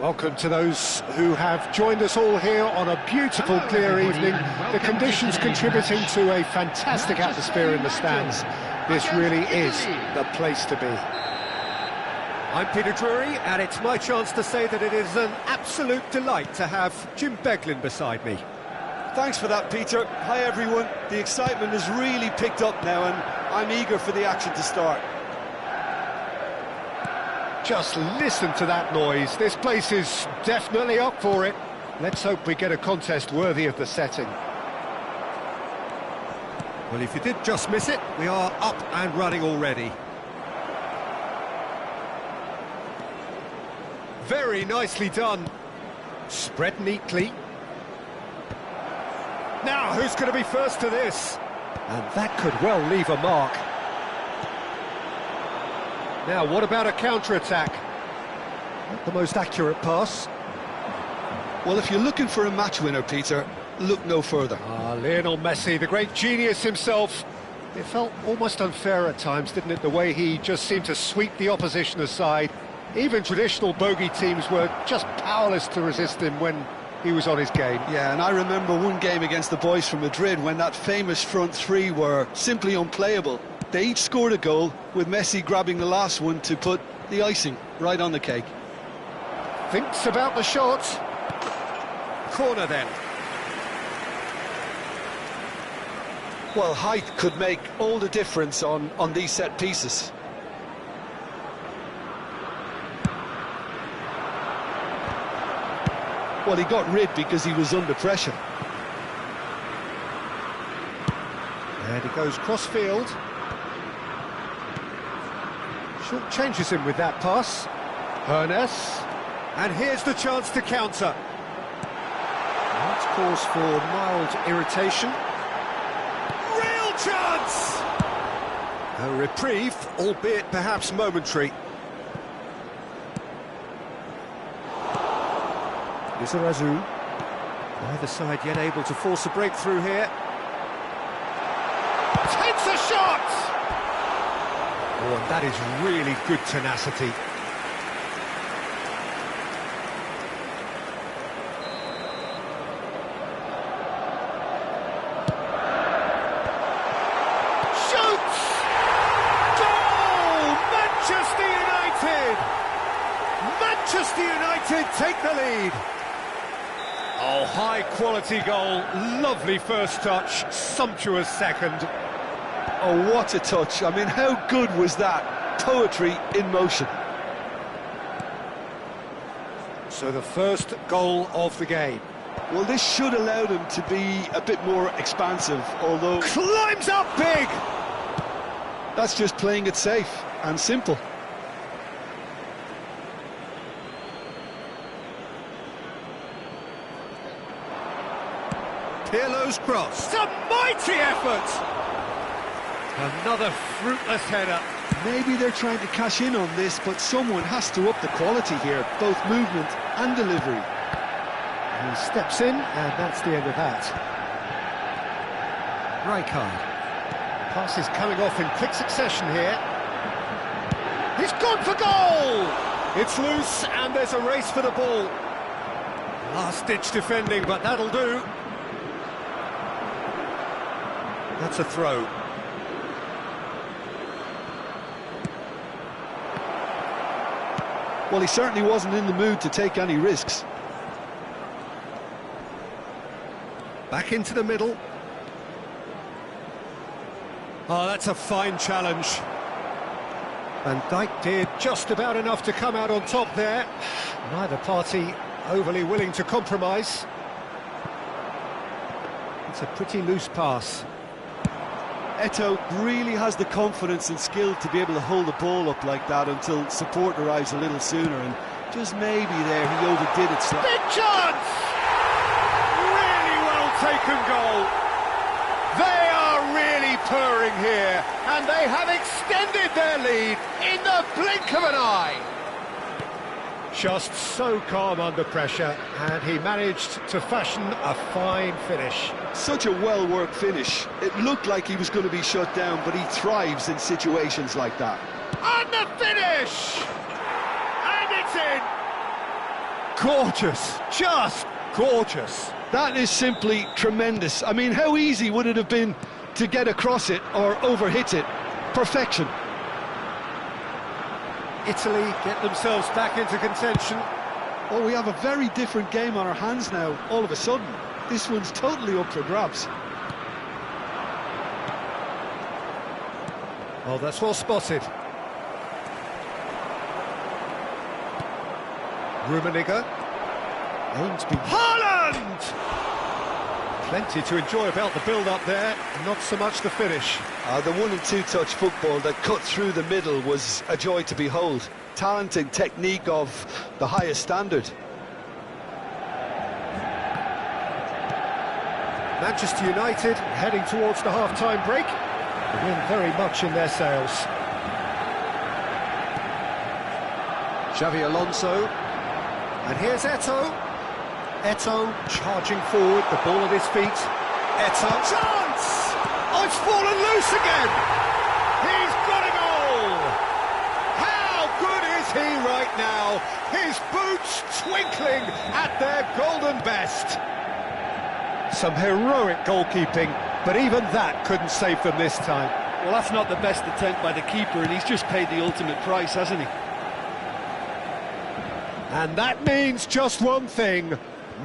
Welcome to those who have joined us all here on a beautiful, clear evening. The conditions contributing to a fantastic atmosphere in the stands. This really is the place to be. I'm Peter Drury, and it's my chance to say that it is an absolute delight to have Jim Beglin beside me. Thanks for that, Peter. Hi, everyone. The excitement has really picked up now, and I'm eager for the action to start. Just listen to that noise. This place is definitely up for it. Let's hope we get a contest worthy of the setting. Well, if you did just miss it, we are up and running already. Very nicely done. Spread neatly. Now, who's going to be first to this? And that could well leave a mark. Now, what about a counter-attack? Not the most accurate pass. Well, if you're looking for a match winner, Peter, look no further. Lionel Messi, the great genius himself. It felt almost unfair at times, didn't it, the way he just seemed to sweep the opposition aside. Even traditional bogey teams were just powerless to resist him when he was on his game. Yeah, and I remember one game against the boys from Madrid when that famous front three were simply unplayable. They each scored a goal, with Messi grabbing the last one to put the icing right on the cake. Thinks about the shot. Corner then. Well, height could make all the difference on these set pieces. Well, he got rid because he was under pressure. And he goes cross-field. Short changes him with that pass. Hernes. And here's the chance to counter. That's cause for mild irritation. Real chance! A reprieve, albeit perhaps momentary. Lizarazu. Neither side yet able to force a breakthrough here. Takes a shot! Oh, and that is really good tenacity. Shoots! Goal! Manchester United! Manchester United take the lead. Oh, high-quality goal. Lovely first touch, sumptuous second. Oh, what a touch. I mean, how good was that? Poetry in motion. So the first goal of the game. Well, this should allow them to be a bit more expansive, although... Climbs up big! That's just playing it safe and simple. Pirlo's cross. It's a mighty effort! Another fruitless header. Maybe they're trying to cash in on this, but someone has to up the quality here, both movement and delivery. He steps in, and that's the end of that. Rijkaard. Pass is coming off in quick succession here. He's gone for goal! It's loose, and there's a race for the ball. Last-ditch defending, but that'll do. That's a throw. Well, he certainly wasn't in the mood to take any risks. Back into the middle. Oh, that's a fine challenge. Van Dijk did just about enough to come out on top there. Neither party overly willing to compromise. It's a pretty loose pass. Eto'o really has the confidence and skill to be able to hold the ball up like that until support arrives a little sooner, and just maybe there he overdid it slightly. Big chance! Really well taken goal. They are really purring here, and they have extended their lead in the blink of an eye. Just so calm under pressure, and he managed to fashion a fine finish. Such a well-worked finish. It looked like he was going to be shut down, but he thrives in situations like that. And the finish! And it's in! gorgeous, just gorgeous. That is simply tremendous. I mean, how easy would it have been to get across it or overhit it? Perfection. Italy get themselves back into contention. Oh, we have a very different game on our hands now, all of a sudden. This one's totally up for grabs. Oh, that's well spotted. Rummenigge. Aims behind. Haaland! Plenty to enjoy about the build-up there, not so much the finish. The 1- and 2-touch football that cut through the middle was a joy to behold. Talent and technique of the highest standard. Manchester United heading towards the half-time break. The wind very much in their sails. Xavi Alonso. And here's Eto'o. Eto'o charging forward, the ball at his feet. Eto'o. Chance! Oh, it's fallen loose again! He's got it all! How good is he right now? His boots twinkling at their golden best. Some heroic goalkeeping, but even that couldn't save them this time. Well, that's not the best attempt by the keeper, and he's just paid the ultimate price, hasn't he? And that means just one thing,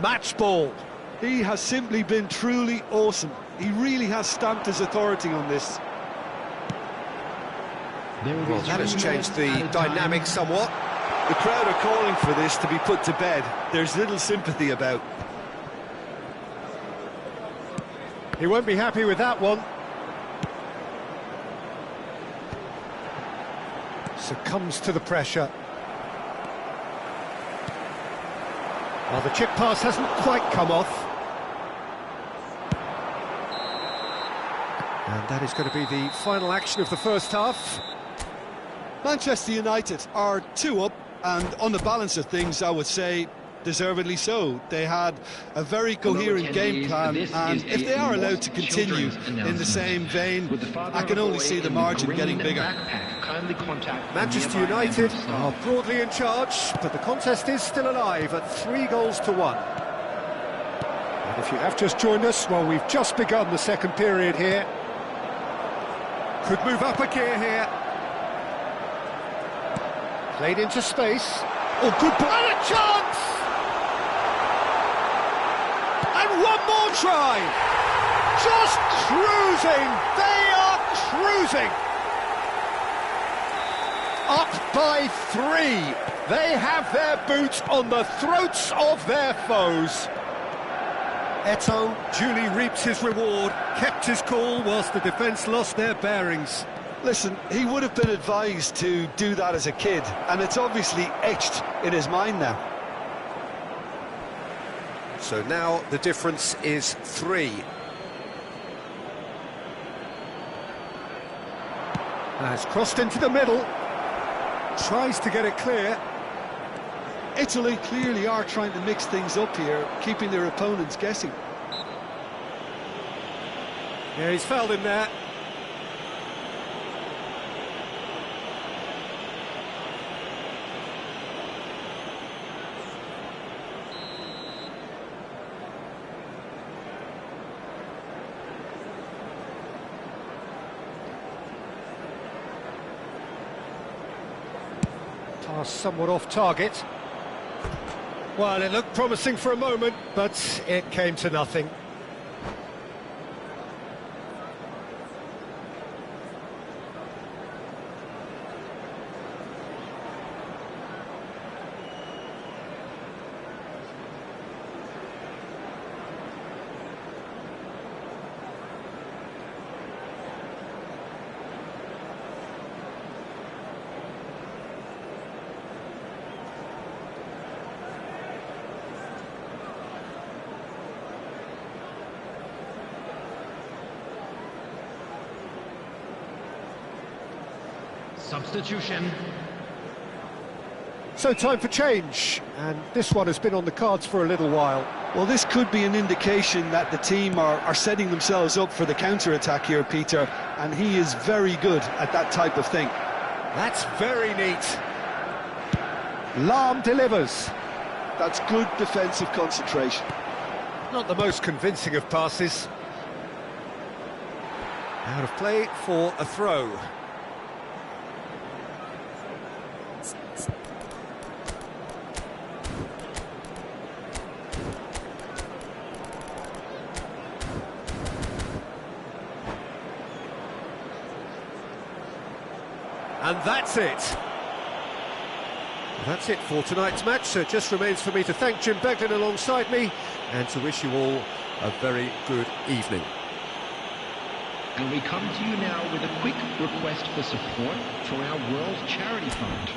match ball. He has simply been truly awesome. He really has stamped his authority on this. Well, that has changed the dynamic somewhat. The crowd are calling for this to be put to bed. There's little sympathy about. He won't be happy with that one. Succumbs to the pressure. Well, the chip pass hasn't quite come off. And that is going to be the final action of the first half. Manchester United are 2 up, and on the balance of things, I would say deservedly so. They had a very coherent game plan, and if they are allowed to continue in the same vein, I can only see the margin getting bigger. Manchester United are broadly in charge, but the contest is still alive at 3-1. And if you have just joined us, well, we've just begun the second period here. Could move up a gear here. Played into space. Oh, good ball. And a chance! And one more try! Just cruising! They are cruising! Up by 3. They have their boots on the throats of their foes. Eto'o duly reaps his reward, kept his cool whilst the defence lost their bearings. Listen, he would have been advised to do that as a kid, and it's obviously etched in his mind now. So now the difference is 3. Has crossed into the middle. Tries to get it clear. Italy clearly are trying to mix things up here, keeping their opponents guessing. Yeah, he's fouled him there. Pass somewhat off target. Well, it looked promising for a moment, but it came to nothing. Substitution. So time for change, and this one has been on the cards for a little while. Well, this could be an indication that the team are setting themselves up for the counter-attack here, Peter, and he is very good at that type of thing. That's very neat. Lahm delivers. That's good defensive concentration. Not the most convincing of passes. Out of play for a throw. And that's it. That's it for tonight's match. So it just remains for me to thank Jim Beglin alongside me and to wish you all a very good evening. And we come to you now with a quick request for support for our World Charity Fund.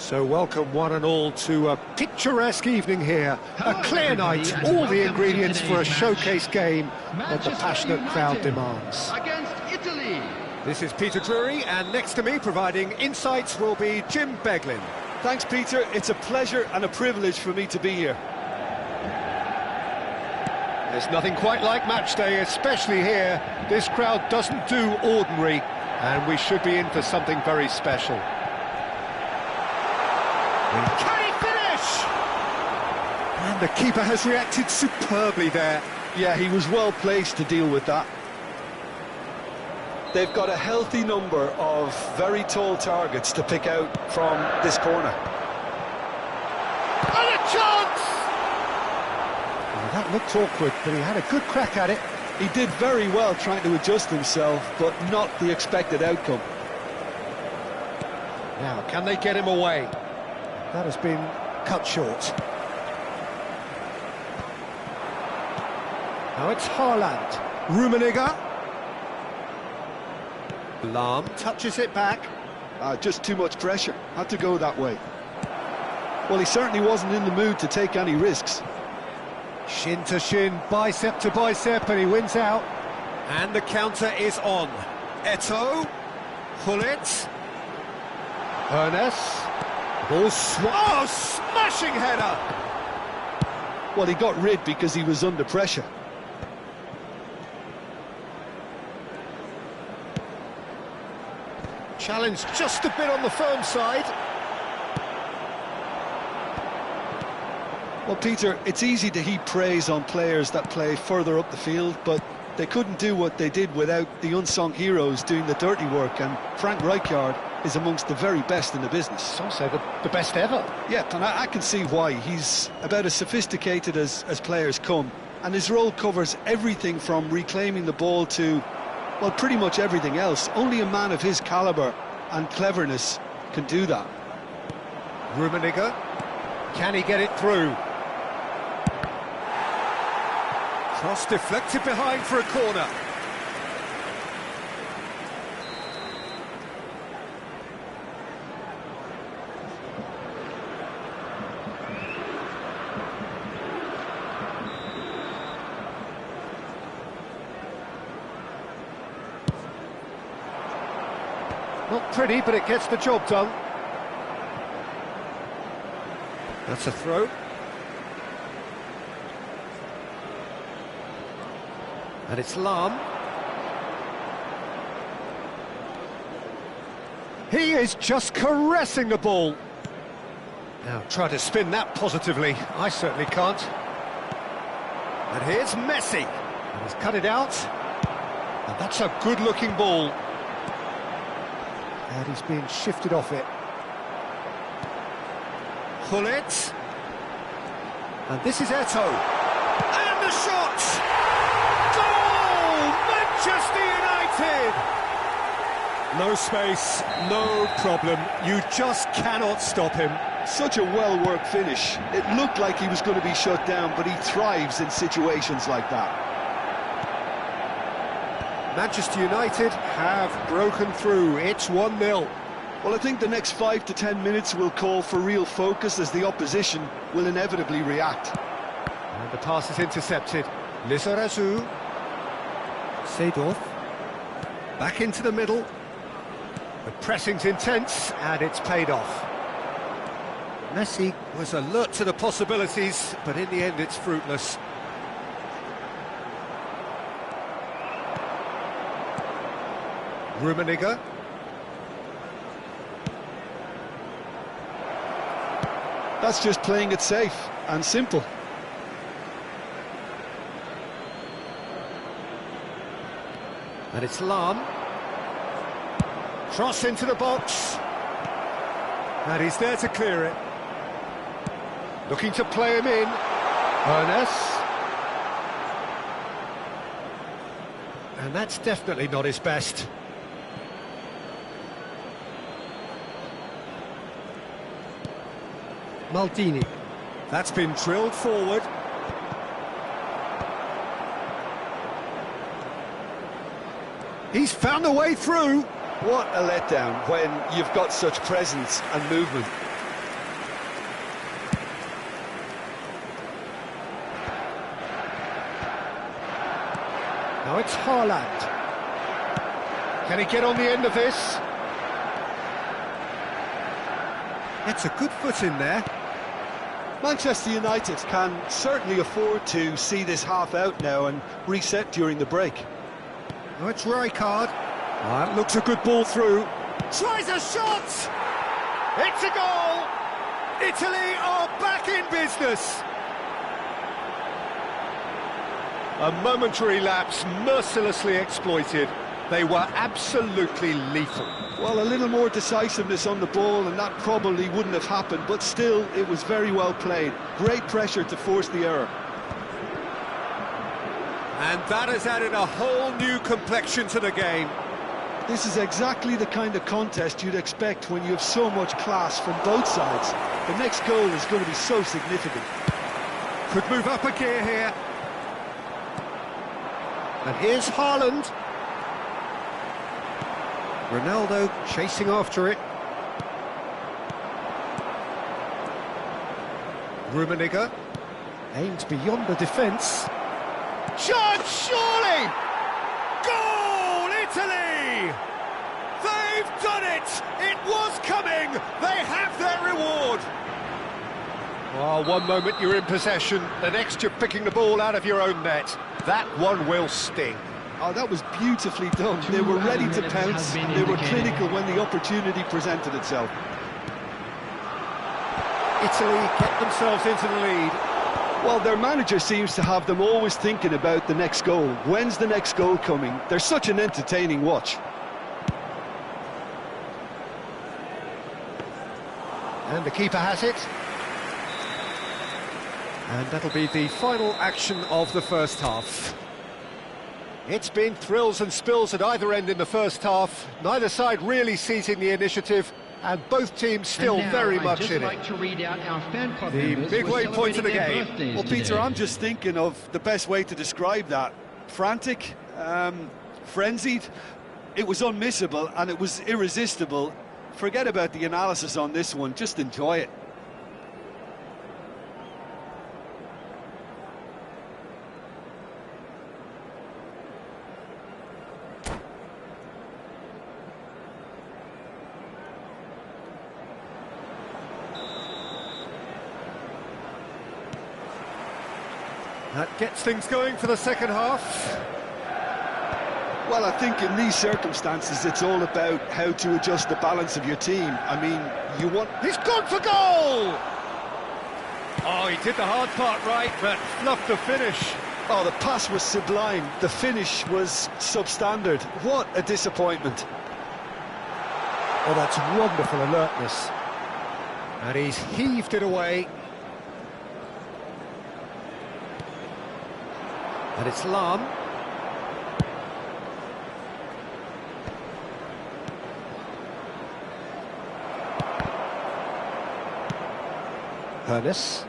So welcome one and all to a picturesque evening here. A clear night, all the ingredients for a showcase game that the passionate crowd demands. Against Italy. This is Peter Drury, and next to me providing insights will be Jim Beglin. Thanks, Peter. It's a pleasure and a privilege for me to be here. There's nothing quite like match day, especially here. This crowd doesn't do ordinary, and we should be in for something very special. Can he finish? And the keeper has reacted superbly there. Yeah, he was well placed to deal with that. They've got a healthy number of very tall targets to pick out from this corner. And a chance! Well, that looked awkward, but he had a good crack at it. He did very well trying to adjust himself, but not the expected outcome. Now, can they get him away? That has been cut short. Now it's Haaland. Rummenigge. Lahm touches it back. Just too much pressure. Had to go that way. Well, he certainly wasn't in the mood to take any risks. Shin to shin, bicep to bicep, and he wins out. And the counter is on. Eto'o. Gullit. Ernest. Ball smashing header! Well, he got rid because he was under pressure. Challenge just a bit on the firm side. Well, Peter, it's easy to heap praise on players that play further up the field, but they couldn't do what they did without the unsung heroes doing the dirty work, and Frank Rijkaard is amongst the very best in the business. It's also the best ever. Yeah, and I can see why. He's about as sophisticated as players come, and his role covers everything from reclaiming the ball to, well, pretty much everything else. Only a man of his calibre and cleverness can do that. Rummenigge, can he get it through? Cross deflected behind for a corner. Not pretty, but it gets the job done. That's a throw. And it's Lahm. He is just caressing the ball. Now try to spin that positively. I certainly can't. And here's Messi. And he's cut it out. And that's a good-looking ball. And he's being shifted off it. Gullit. And this is Eto'o. And the shot! Goal! Manchester United! No space, no problem. You just cannot stop him. Such a well-worked finish. It looked like he was going to be shut down, but he thrives in situations like that. Manchester United have broken through. It's 1-0. Well, I think the next 5 to 10 minutes will call for real focus, as the opposition will inevitably react. And the pass is intercepted. Lizarazu. Seedorf. Back into the middle. The pressing's intense, and it's paid off. Messi was alert to the possibilities, but in the end it's fruitless. Rummenigge. That's just playing it safe and simple. And it's Lahm. Cross into the box. And he's there to clear it. Looking to play him in. Ernest. And that's definitely not his best. Maldini. That's been drilled forward. He's found a way through. What a letdown when you've got such presence and movement. Now it's Haaland. Can he get on the end of this? It's a good foot in there. Manchester United can certainly afford to see this half out now and reset during the break. Oh, it's Rijkaard. That looks a good ball through. Tries a shot! It's a goal! Italy are back in business. A momentary lapse mercilessly exploited. They were absolutely lethal. Well, a little more decisiveness on the ball and that probably wouldn't have happened, but still, it was very well played. Great pressure to force the error. And that has added a whole new complexion to the game. This is exactly the kind of contest you'd expect when you have so much class from both sides. The next goal is going to be so significant. Could move up a gear here. And here's Haaland. Ronaldo chasing after it. Rummenigge aimed beyond the defence. Chance, surely! Goal, Italy! They've done it! It was coming! They have their reward! Well, one moment you're in possession, the next you're picking the ball out of your own net. That one will sting. Oh, that was beautifully done. They were ready to pounce, and they were clinical when the opportunity presented itself. Italy get themselves into the lead. Well, their manager seems to have them always thinking about the next goal. When's the next goal coming? They're such an entertaining watch. And the keeper has it. And that'll be the final action of the first half. It's been thrills and spills at either end in the first half. Neither side really seizing the initiative, and both teams still very much in it. To read out our fan club The big waypoint of the game. Well, Peter, I'm just thinking of the best way to describe that. Frantic, frenzied. It was unmissable and it was irresistible. Forget about the analysis on this one, just enjoy it. That gets things going for the second half. Well, I think in these circumstances, it's all about how to adjust the balance of your team. I mean, you want... He's gone for goal! Oh, he did the hard part right, but fluffed the finish. Oh, the pass was sublime. The finish was substandard. What a disappointment. Oh, that's wonderful alertness. And he's heaved it away. And it's Lahm. Hernus.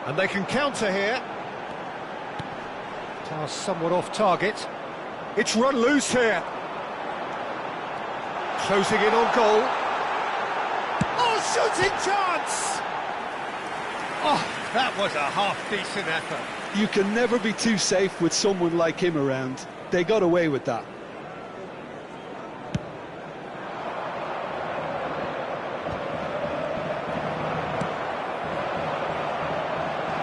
And they can counter here. Pass somewhat off target. It's run loose here. Closing in on goal. Oh, shooting chance! Oh, that was a half-decent effort. You can never be too safe with someone like him around. They got away with that.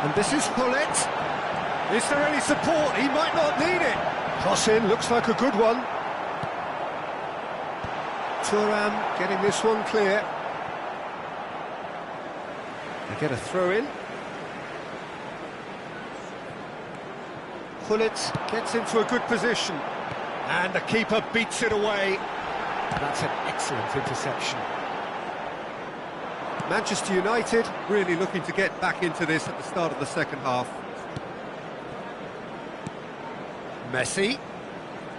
And this is Hullet. Is there any support? He might not need it. Cross in, looks like a good one. Thuram getting this one clear. They get a throw in. Hullet gets into a good position. And the keeper beats it away. That's an excellent interception. Manchester United really looking to get back into this at the start of the second half. Messi.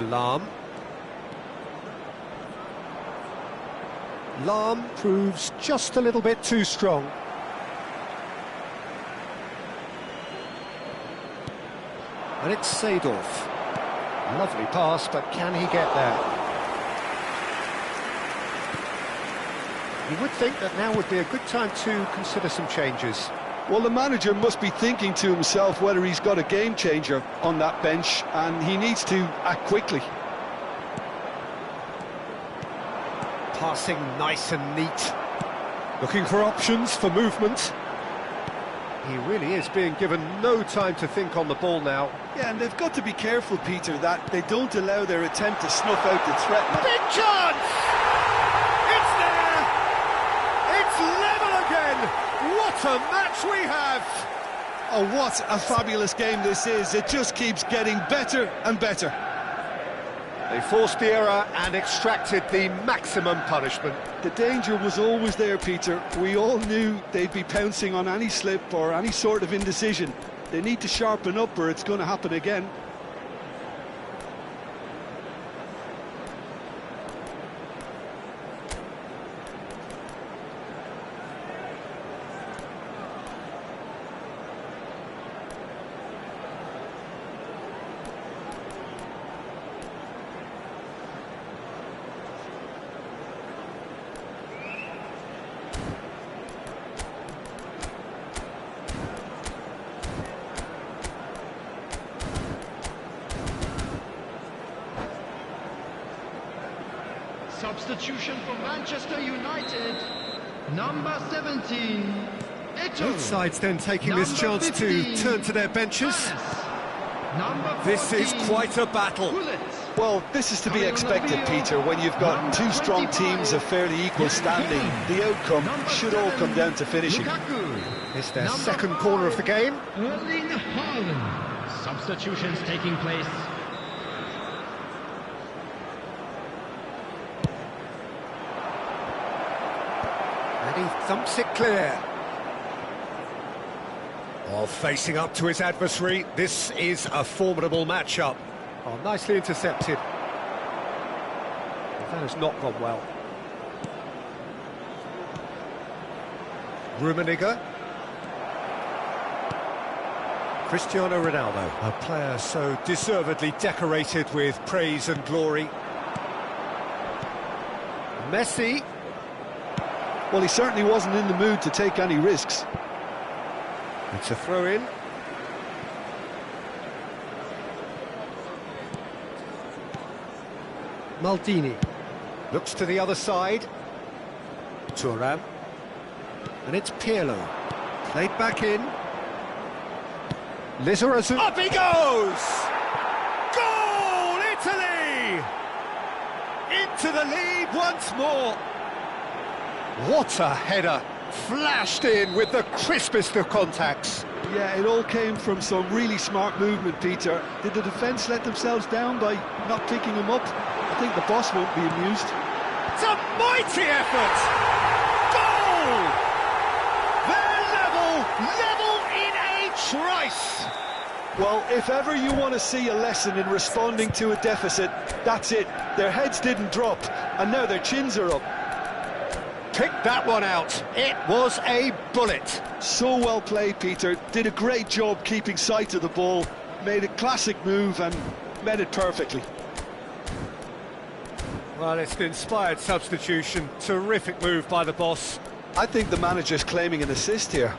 Lahm. Lahm proves just a little bit too strong. And it's Seedorf. Lovely pass, but can he get there? You would think that now would be a good time to consider some changes. Well, the manager must be thinking to himself whether he's got a game changer on that bench, and he needs to act quickly. Passing nice and neat. Looking for options for movement. He really is being given no time to think on the ball now. Yeah, and they've got to be careful, Peter, that they don't allow their attempt to snuff out the threat. Big chance! It's there! It's level again! Yes, we have! Oh, what a fabulous game this is. It just keeps getting better and better. They forced the error and extracted the maximum punishment. The danger was always there, Peter. We all knew they'd be pouncing on any slip or any sort of indecision. They need to sharpen up or it's going to happen again. Substitution for Manchester United, number 17, Hieu. Both sides then taking this chance 15, to turn to their benches. This is quite a battle. Well, this is to be expected, Peter, when you've got two strong teams of fairly equal standing. The outcome should all come down to finishing. It's their second corner of the game. Erling Haaland. Substitutions taking place. And he thumps it clear. While facing up to his adversary, this is a formidable matchup. Oh, nicely intercepted. That has not gone well. Rummenigge. Cristiano Ronaldo, a player so deservedly decorated with praise and glory. Messi. Well, he certainly wasn't in the mood to take any risks. It's a throw-in. Maldini looks to the other side. Thuram. And it's Pirlo. Played back in. Lizarazu. Up he goes! Goal, Italy! Into the lead once more. What a header. Flashed in with the crispest of contacts. Yeah, it all came from some really smart movement, Peter. Did the defence let themselves down by not picking him up? I think the boss won't be amused. It's a mighty effort! Goal! They're level in a trice! Well, if ever you want to see a lesson in responding to a deficit, that's it. Their heads didn't drop, and now their chins are up. Picked that one out. It was a bullet. So well played, Peter. Did a great job keeping sight of the ball. Made a classic move and met it perfectly. Well, it's an inspired substitution. Terrific move by the boss. I think the manager's claiming an assist here.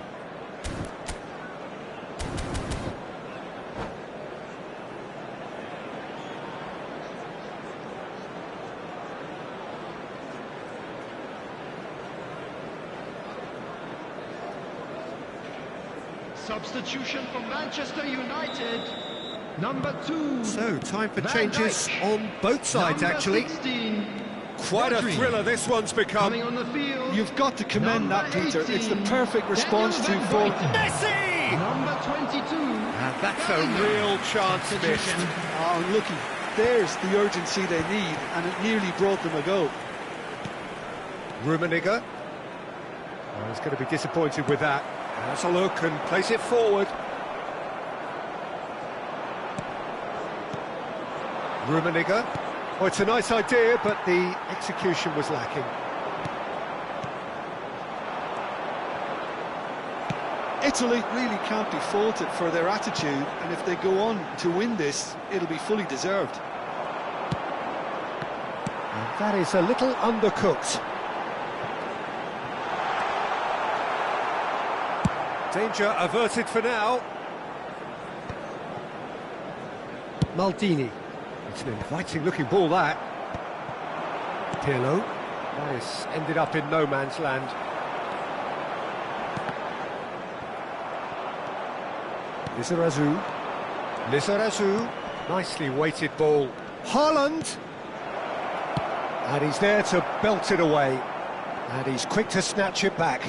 Substitution for Manchester United, number 2. So, time for changes on both sides, Number actually. 16, Quite a Rodri. thriller this one's become. Coming on the field. You've got to commend that, Peter. It's the 18, perfect response to Daniel full... Van Dijk. Messi! Number 22. And that's a real chance missed. Oh, looky, there's the urgency they need, and it nearly brought them a goal. Rummenigge. Oh, he's going to be disappointed with that. Has a look and plays it forward. Rummenigge. Oh, it's a nice idea, but the execution was lacking. Italy really can't be faulted for their attitude, and if they go on to win this, it'll be fully deserved. And that is a little undercooked. Danger averted for now. Maldini. It's an inviting-looking ball, that. Pirlo. That has ended up in no man's land. Lizarazu. Nicely weighted ball. Haaland. And he's there to belt it away. And he's quick to snatch it back.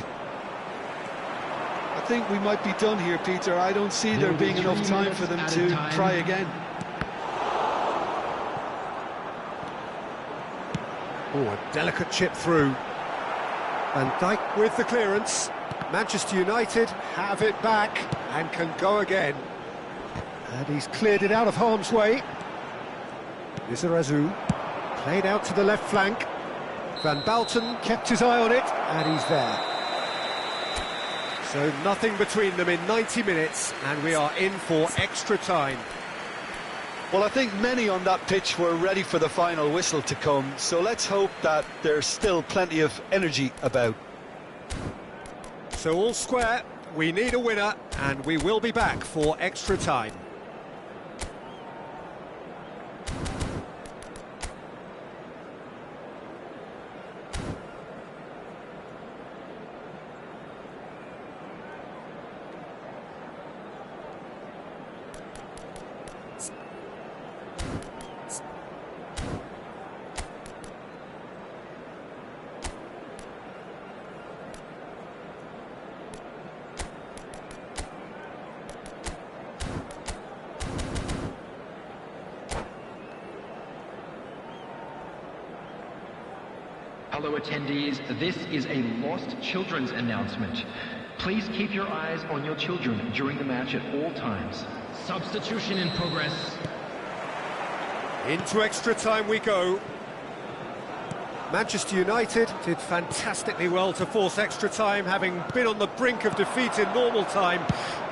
I think we might be done here, Peter. I don't see there being enough time for them to try again. Oh, a delicate chip through. Van Dijk with the clearance. Manchester United have it back and can go again. And he's cleared it out of harm's way. Lizarazu played out to the left flank. Van Balten kept his eye on it, and he's there. So nothing between them in 90 minutes, and we are in for extra time. Well, I think many on that pitch were ready for the final whistle to come, so let's hope that there's still plenty of energy about. So all square, we need a winner, and we will be back for extra time. Hello attendees, this is a lost children's announcement. Please keep your eyes on your children during the match at all times. Substitution in progress. Into extra time we go. Manchester United did fantastically well to force extra time, having been on the brink of defeat in normal time.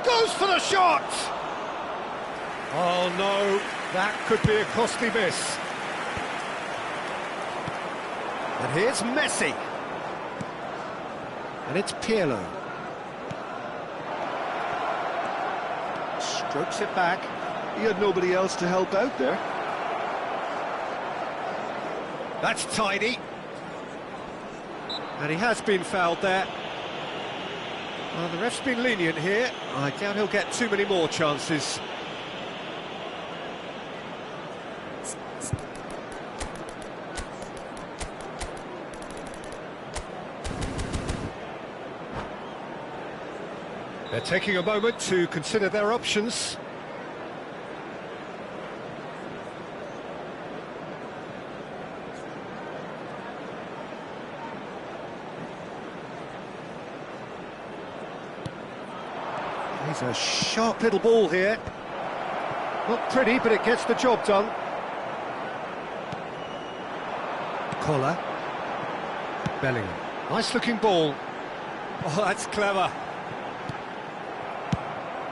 Goes for the shot! Oh no, that could be a costly miss. And here's Messi. And it's Pirlo. Strokes it back. He had nobody else to help out there. That's tidy. And he has been fouled there. Well, the ref's been lenient here. I doubt he'll get too many more chances. They're taking a moment to consider their options. He's a sharp little ball here. Not pretty, but it gets the job done. Collar. Bellingham. Nice looking ball. Oh, that's clever.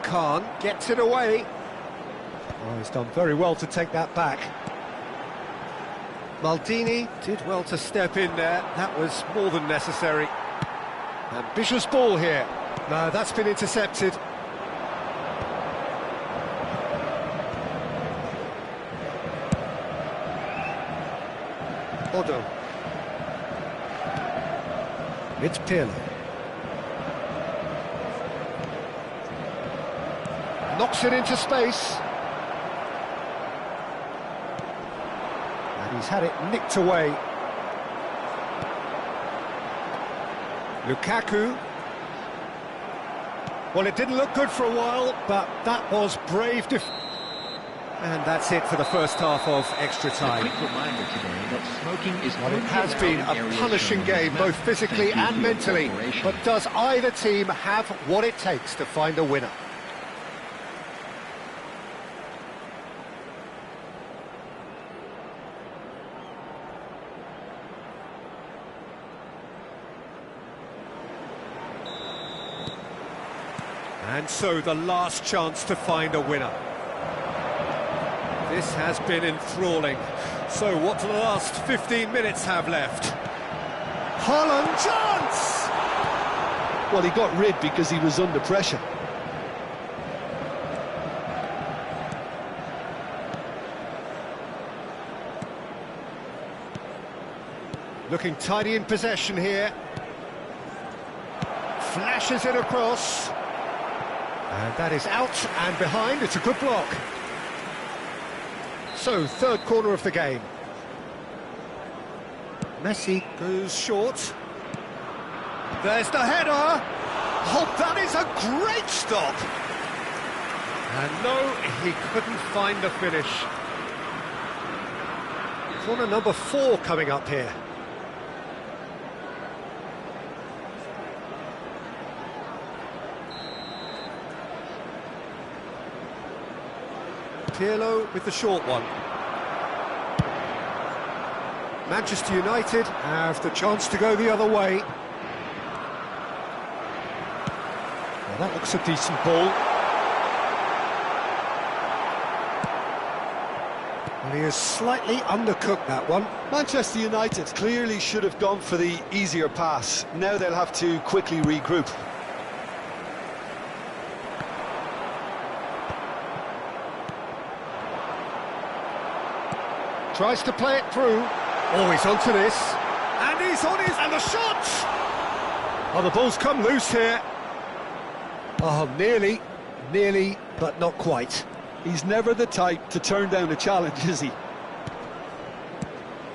Khan gets it away. Oh, he's done very well to take that back. Maldini did well to step in there. That was more than necessary. Ambitious ball here. No, that's been intercepted. Odo. It's Pirlo. Knocks it into space. And he's had it nicked away. Lukaku. Well, it didn't look good for a while, but that was brave and that's it for the first half of extra time. A quick reminder today that smoking is well, it has been a punishing game, both physically and mentally. But does either team have what it takes to find a winner? And so the last chance to find a winner. This has been enthralling. So what do the last 15 minutes have left? Haaland chance! Well, he got rid because he was under pressure. Looking tidy in possession here. Flashes it across. And that is out and behind. It's a good block. So, third corner of the game. Messi goes short. There's the header. Oh, that is a great stop! And no, he couldn't find the finish. Corner number 4 coming up here. Hieu with the short one. Manchester United have the chance to go the other way. Well, that looks a decent ball. Well, he has slightly undercooked that one. Manchester United clearly should have gone for the easier pass. Now they'll have to quickly regroup. Tries to play it through. Oh, he's onto this. And he's on his... And the shot! Oh, the ball's come loose here. Oh, nearly, but not quite. He's never the type to turn down a challenge, is he?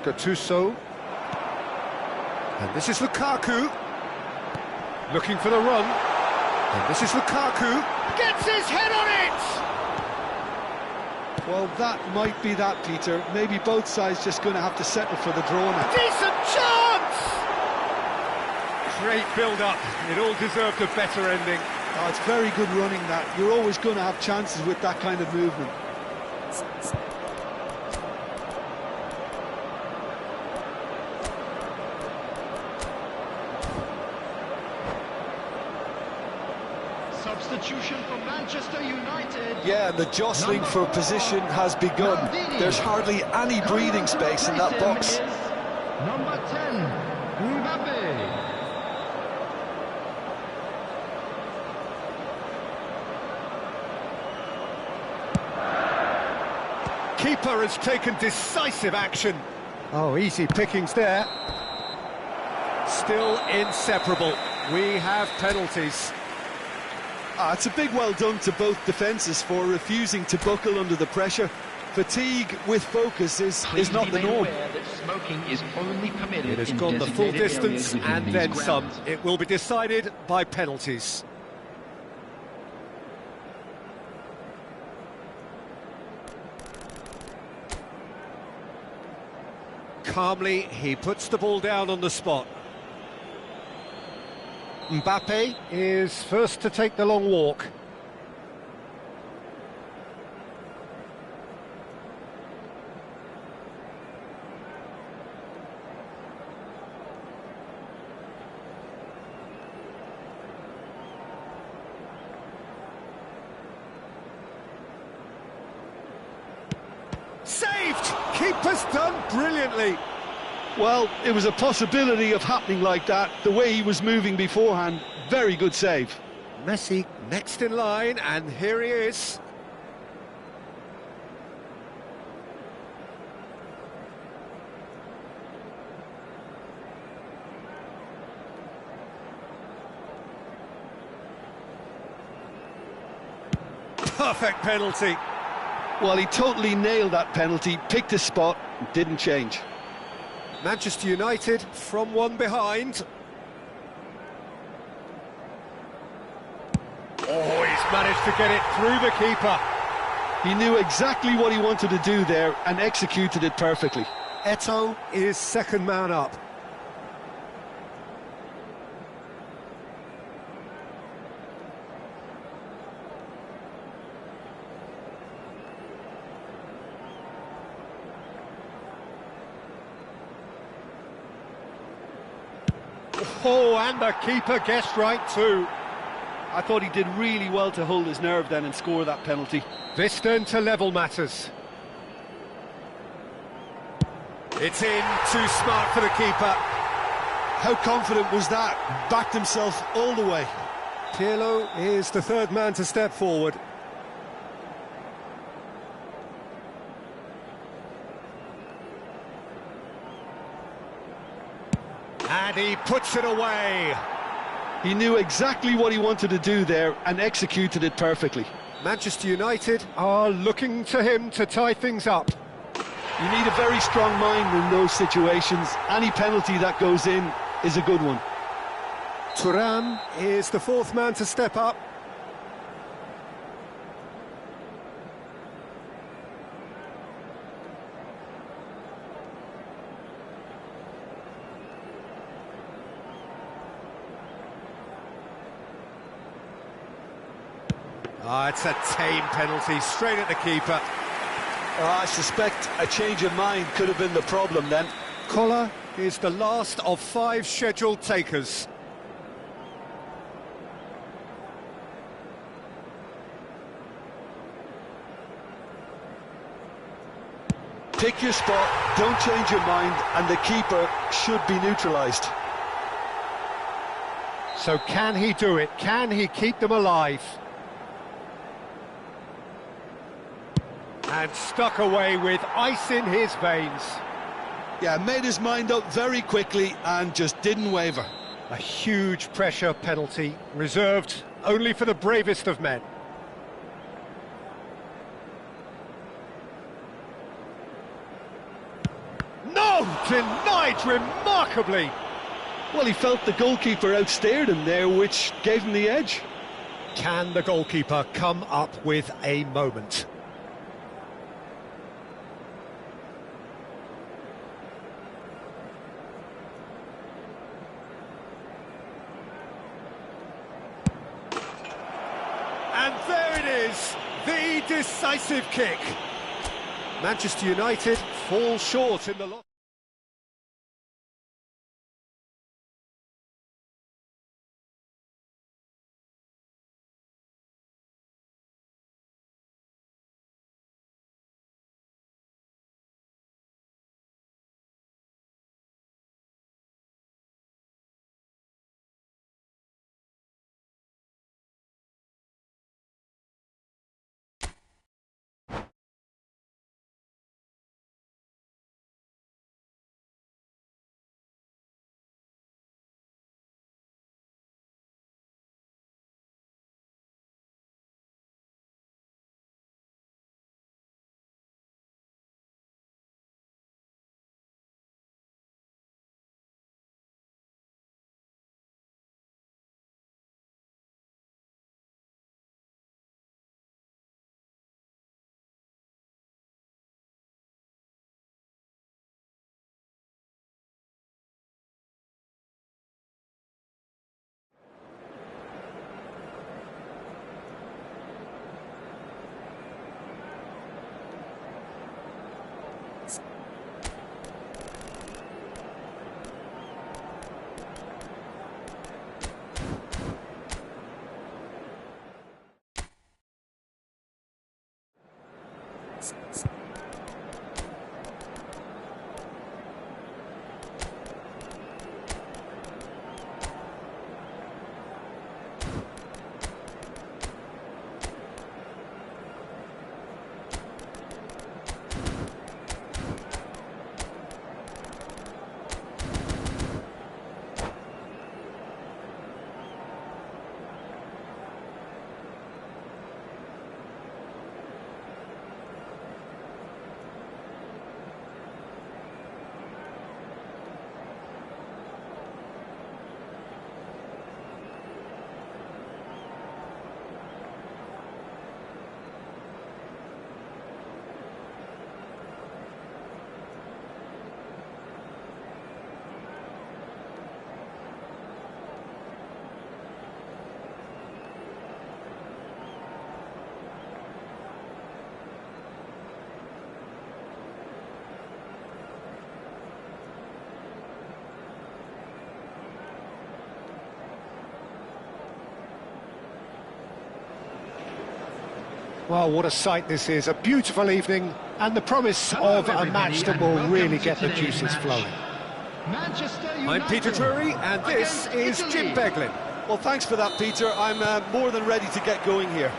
Gattuso. And this is Lukaku. Looking for the run. And this is Lukaku. Gets his head on it! Well, that might be that, Peter. Maybe both sides just going to have to settle for the draw now. Decent chance! Great build-up. It all deserved a better ending. Oh, it's very good running, that. You're always going to have chances with that kind of movement. Substitution for Manchester United. Yeah, the jostling for position has begun. There's hardly any breathing space in that box. Number 10, Mbappe. Keeper has taken decisive action. Oh, easy pickings there. Still inseparable. We have penalties. It's a big well done to both defences for refusing to buckle under the pressure. Fatigue with focus is not the norm. Smoking is only permitted. It has gone the full distance and then some. It will be decided by penalties. Calmly, he puts the ball down on the spot. Mbappe is first to take the long walk. Saved! Keeper's done brilliantly. Well, it was a possibility of happening like that. The way he was moving beforehand, very good save. Messi next in line, and here he is. Perfect penalty. Well, he totally nailed that penalty, picked his spot, didn't change. Manchester United from one behind. Oh, he's managed to get it through the keeper. He knew exactly what he wanted to do there and executed it perfectly. Eto'o is second man up. Oh, and the keeper guessed right too. I thought he did really well to hold his nerve then and score that penalty. This then to level matters. It's in, too smart for the keeper. How confident was that? Backed himself all the way. Hieu is the third man to step forward. And he puts it away. He knew exactly what he wanted to do there and executed it perfectly. Manchester United are looking to him to tie things up. You need a very strong mind in those situations. Any penalty that goes in is a good one. Thuram is the fourth man to step up. It's a tame penalty, straight at the keeper. I suspect a change of mind could have been the problem then. Collar is the last of 5 scheduled takers. Pick your spot, don't change your mind, and the keeper should be neutralised. So can he do it? Can he keep them alive? And stuck away with ice in his veins. Yeah, made his mind up very quickly and just didn't waver. A huge pressure penalty, reserved only for the bravest of men. No! Denied remarkably! Well, he felt the goalkeeper outstared him there, which gave him the edge. Can the goalkeeper come up with a moment? And there it is, the decisive kick. Manchester United fall short in the loss. Well, what a sight this is, a beautiful evening, and the promise of a match that will really get the juices flowing. I'm Peter Drury, and this is Jim Beglin. Well, thanks for that, Peter. I'm more than ready to get going here.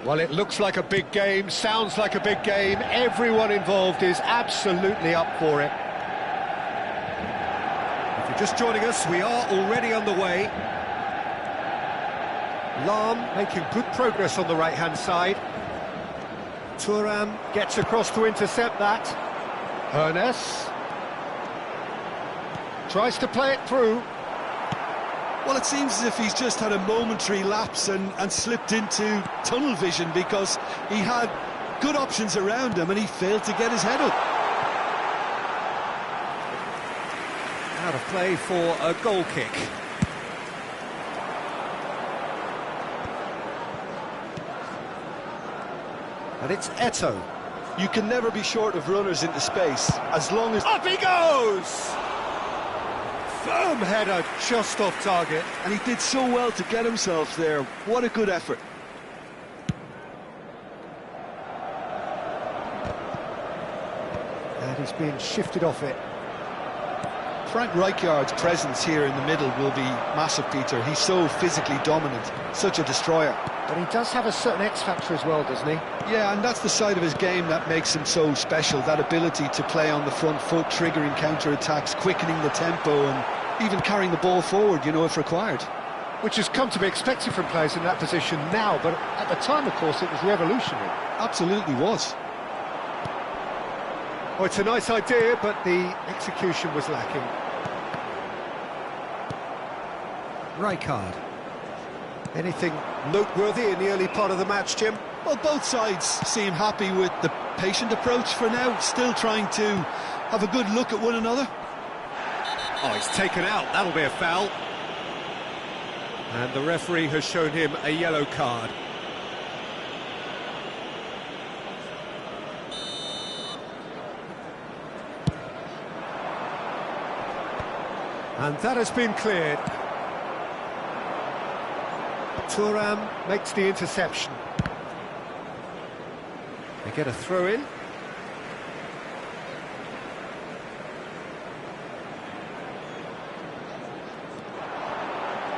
Well, it looks like a big game, sounds like a big game. Everyone involved is absolutely up for it. If you're just joining us, we are already underway. Lahm making good progress on the right-hand side. Thuram gets across to intercept that. Ernest. Tries to play it through. Well, it seems as if he's just had a momentary lapse and slipped into tunnel vision, because he had good options around him and he failed to get his head up. Out of play for a goal kick. And it's Eto. You can never be short of runners into space, as long as... Up he goes! Firm header, just off target. And he did so well to get himself there. What a good effort. And he's being shifted off it. Frank Rijkaard's presence here in the middle will be massive, Peter. He's so physically dominant, such a destroyer. But he does have a certain X-factor as well, doesn't he? Yeah, and that's the side of his game that makes him so special, that ability to play on the front foot, triggering counter-attacks, quickening the tempo, and even carrying the ball forward, you know, if required. Which has come to be expected from players in that position now, but at the time, of course, it was revolutionary. Absolutely was. Oh, it's a nice idea, but the execution was lacking. Rijkaard. Anything noteworthy in the early part of the match, Jim? Well, both sides seem happy with the patient approach for now, still trying to have a good look at one another. Oh, he's taken out. That'll be a foul. And the referee has shown him a yellow card. And that has been cleared. Thuram makes the interception. They get a throw in.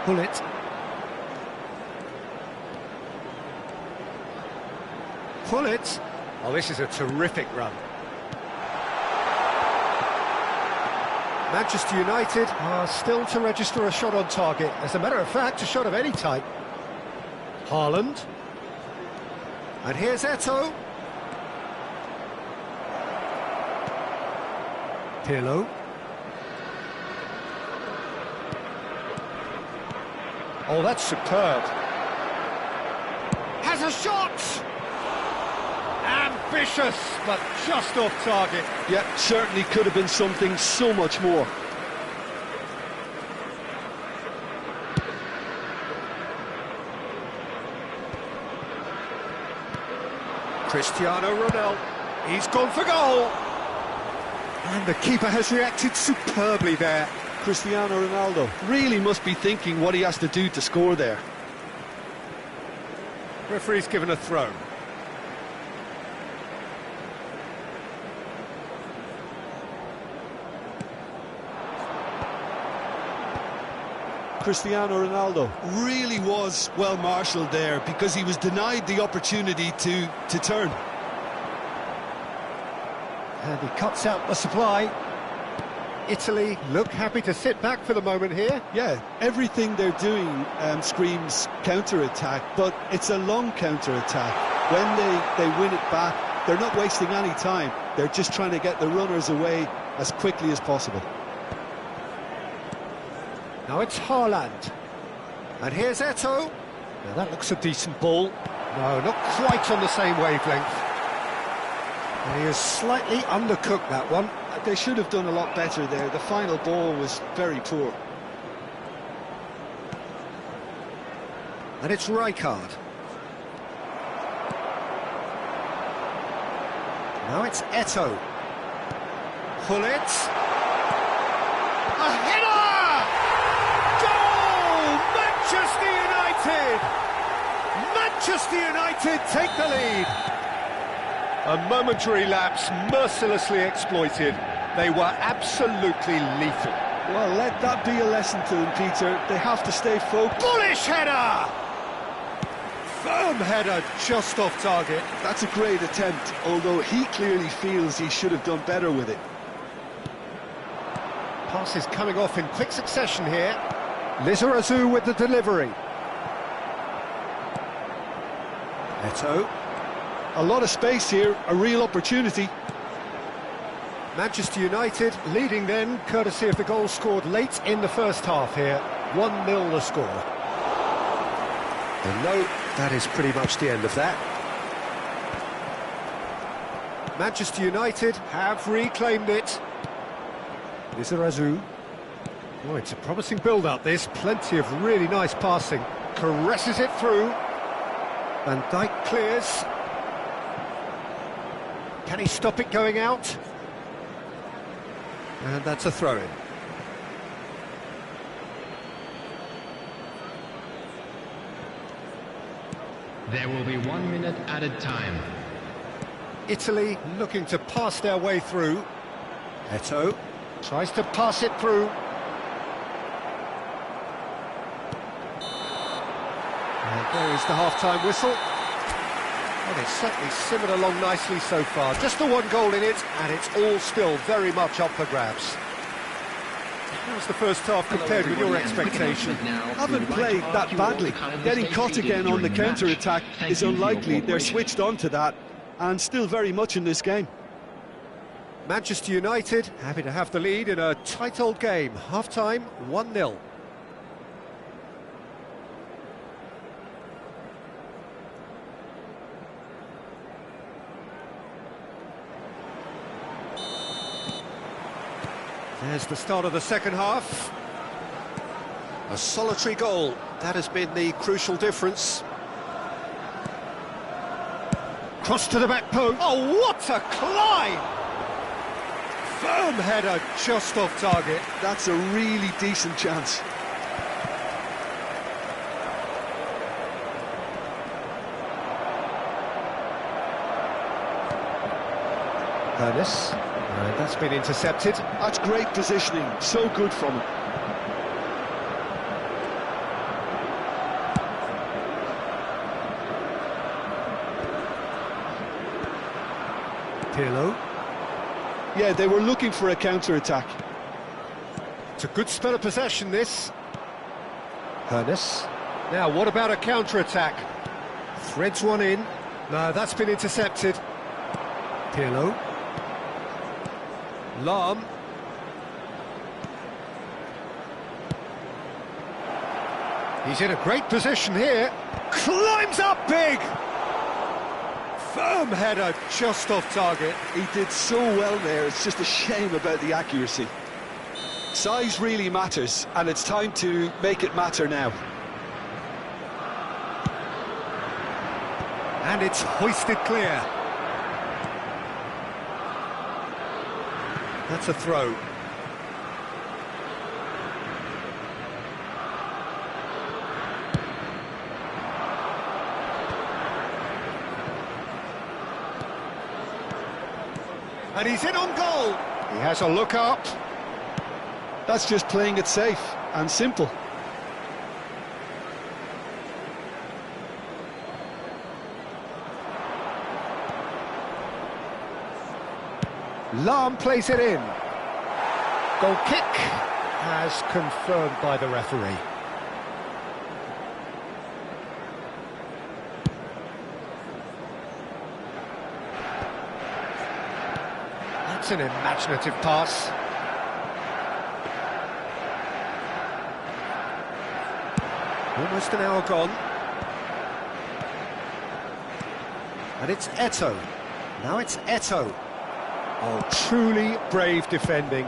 Pull it. Pull it. Oh, this is a terrific run. Manchester United are still to register a shot on target. As a matter of fact, a shot of any type. Haaland. And here's Eto. Pirlo. Oh, that's superb. Has a shot! Ambitious, but just off target. Yeah, certainly could have been something so much more. Cristiano Ronaldo. He's gone for goal. And the keeper has reacted superbly there. Cristiano Ronaldo really must be thinking what he has to do to score there. Referee's given a throw. Cristiano Ronaldo really was well marshalled there, because he was denied the opportunity to turn. And he cuts out the supply. Italy look happy to sit back for the moment here. Yeah, everything they're doing screams counter-attack, but it's a long counter-attack. When they win it back, they're not wasting any time. They're just trying to get the runners away as quickly as possible. Now it's Haaland. And here's Eto. Now that looks a decent ball. No, not quite on the same wavelength. And he has slightly undercooked that one. They should have done a lot better there. The final ball was very poor. And it's Rijkaard. Now it's Eto. Pull it. A header! Goal! Manchester United! Manchester United take the lead. A momentary lapse mercilessly exploited. They were absolutely lethal. Well, let that be a lesson to them, Peter. They have to stay focused. Bullish header! Firm header, just off target. That's a great attempt, although he clearly feels he should have done better with it. Passes coming off in quick succession here. Lizarazu with the delivery. Eto. A lot of space here, a real opportunity. Manchester United leading then, courtesy of the goal scored late in the first half here. 1-0 the score. And no, that is pretty much the end of that. Manchester United have reclaimed it. Lizarazu. Oh, it's a promising build-up, this. Plenty of really nice passing. Caresses it through. Van Dijk clears. Can he stop it going out? And that's a throw-in. There will be 1 minute added time. Italy looking to pass their way through. Eto tries to pass it through. And there is the half-time whistle. And it's certainly simmered along nicely so far. Just the one goal in it, and it's all still very much up for grabs. How's the first half compared with your expectation? Haven't played that badly. Getting caught again on the counter-attack is unlikely. They're switched on to that, and still very much in this game. Manchester United happy to have the lead in a tight old game. Half-time, 1-0. There's the start of the second half. A solitary goal. That has been the crucial difference. Cross to the back post. Oh, what a climb! Firm header just off target. That's a really decent chance. Ernest. That's been intercepted. That's great positioning, so good from him. Pirlo. Yeah, they were looking for a counter-attack. It's a good spell of possession, this. Ernest. Now, what about a counter-attack? Threads one in. No, that's been intercepted. Pirlo. Lahm. He's in a great position here. Climbs up big! Firm header just off target. He did so well there, it's just a shame about the accuracy. Size really matters, and it's time to make it matter now. And it's hoisted clear. That's a throw. And he's in on goal. He has a look up. That's just playing it safe and simple. Lahm plays it in. Goal kick as confirmed by the referee. That's an imaginative pass. Almost an hour gone. And it's Eto. Now it's Eto. Oh, truly brave defending.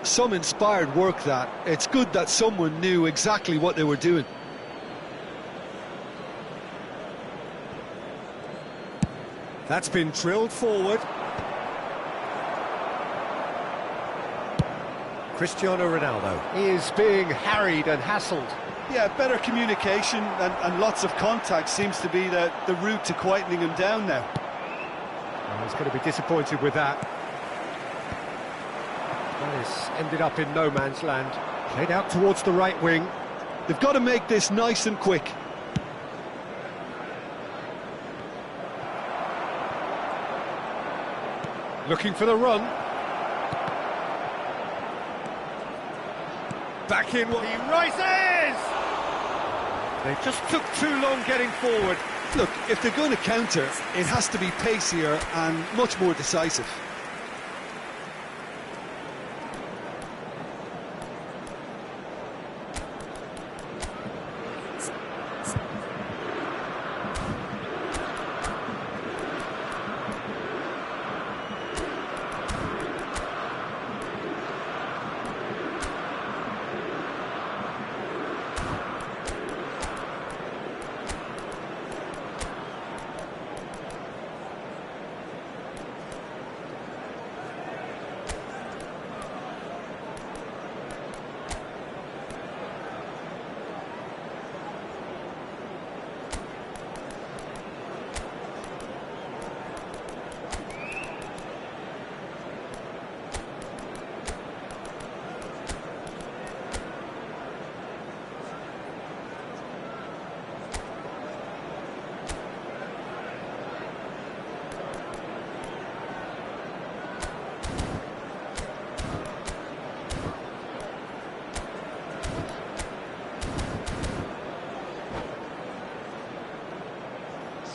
Some inspired work, that. It's good that someone knew exactly what they were doing. That's been drilled forward. Cristiano Ronaldo is being harried and hassled. Yeah, better communication and lots of contact seems to be the route to quietening him down now. He's going to be disappointed with that. That has ended up in no man's land. Played out towards the right wing. They've got to make this nice and quick. Looking for the run. Back in, he rises! They just took too long getting forward. Look, if they're going to counter, it has to be pacier and much more decisive.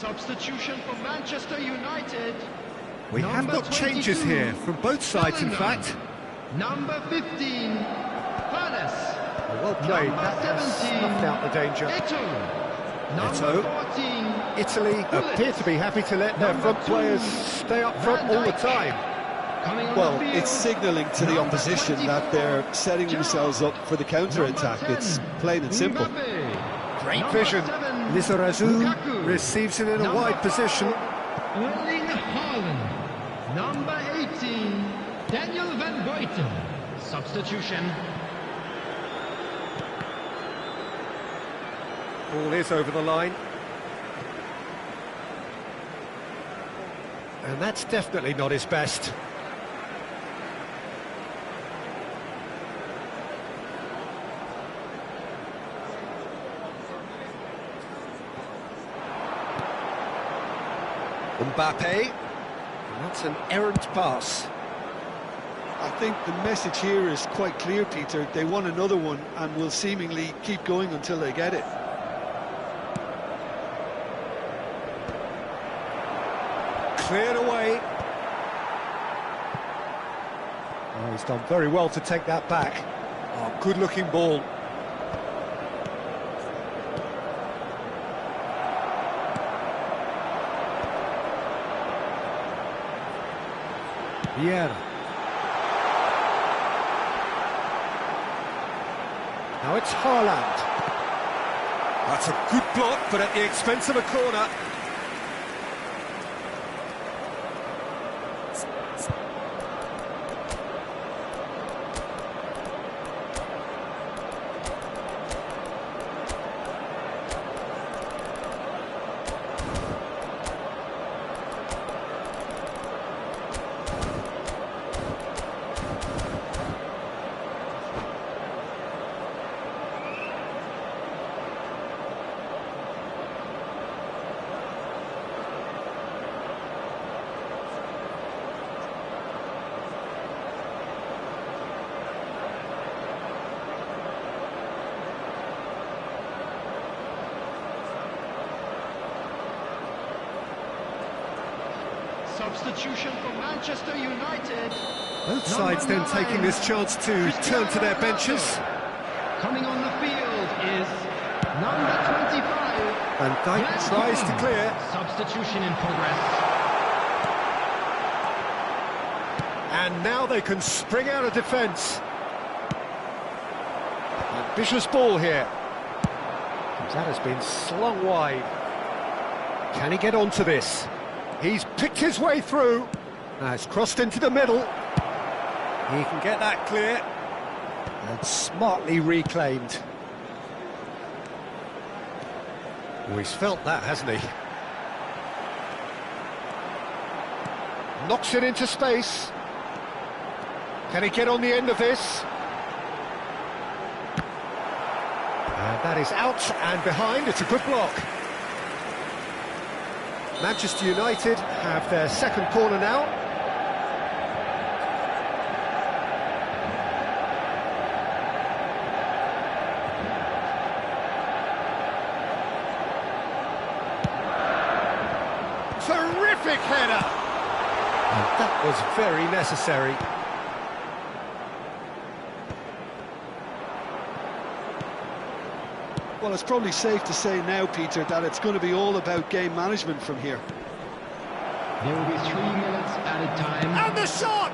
Substitution for Manchester United. We have got changes here from both sides, in fact. Number 15, Palace. Well played, that has snuffed out the danger. Number 14, Italy appear to be happy to let their front players stay up front all the time. Well, it's signalling to the opposition that they're setting themselves up for the counter-attack. It's plain and simple. Great vision. Lizarazu receives it in a wide position. Erling Haaland. Number 18, Daniel van Buiten. Substitution. Ball is over the line. And that's definitely not his best. Mbappe, and that's an errant pass. I think the message here is quite clear, Peter. They want another one and will seemingly keep going until they get it. Cleared away. Oh, he's done very well to take that back. Oh, good-looking ball. Hieu. Now it's Haaland. That's a good block, but at the expense of a corner. Substitution for Manchester United. Both sides then taking this chance to turn to their benches. Coming on the field is number 25. And Dijk tries to clear. Substitution in progress. And now they can spring out of defence. Ambitious ball here. That has been slung wide. Can he get onto this? He's picked his way through. Now it's crossed into the middle. He can get that clear. And smartly reclaimed. Oh, he's felt that, hasn't he? Knocks it into space. Can he get on the end of this? And that is out and behind. It's a good block. Manchester United have their second corner now. Terrific header! And that was very necessary. Well, it's probably safe to say now, Peter, that it's going to be all about game management from here. There will be 3 minutes added time. And the shot!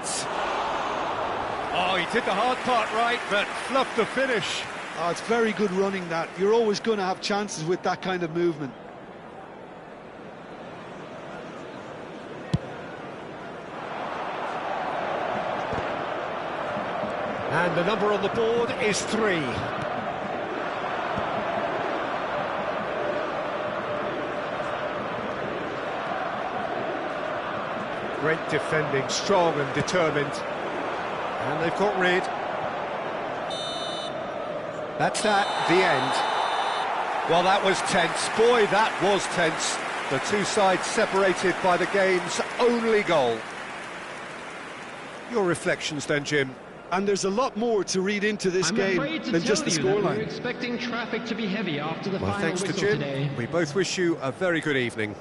Oh, he did the hard part right, but fluffed the finish. Oh, it's very good running that. You're always going to have chances with that kind of movement. And the number on the board is 3. Great defending, strong and determined. And they've got rid. That's that, the end. Well, that was tense. Boy, that was tense. The two sides separated by the game's only goal. Your reflections then, Jim? And there's a lot more to read into this game than just the scoreline. We're expecting traffic to be heavy after the final Well, thanks to whistle Jim. today. We both wish you a very good evening.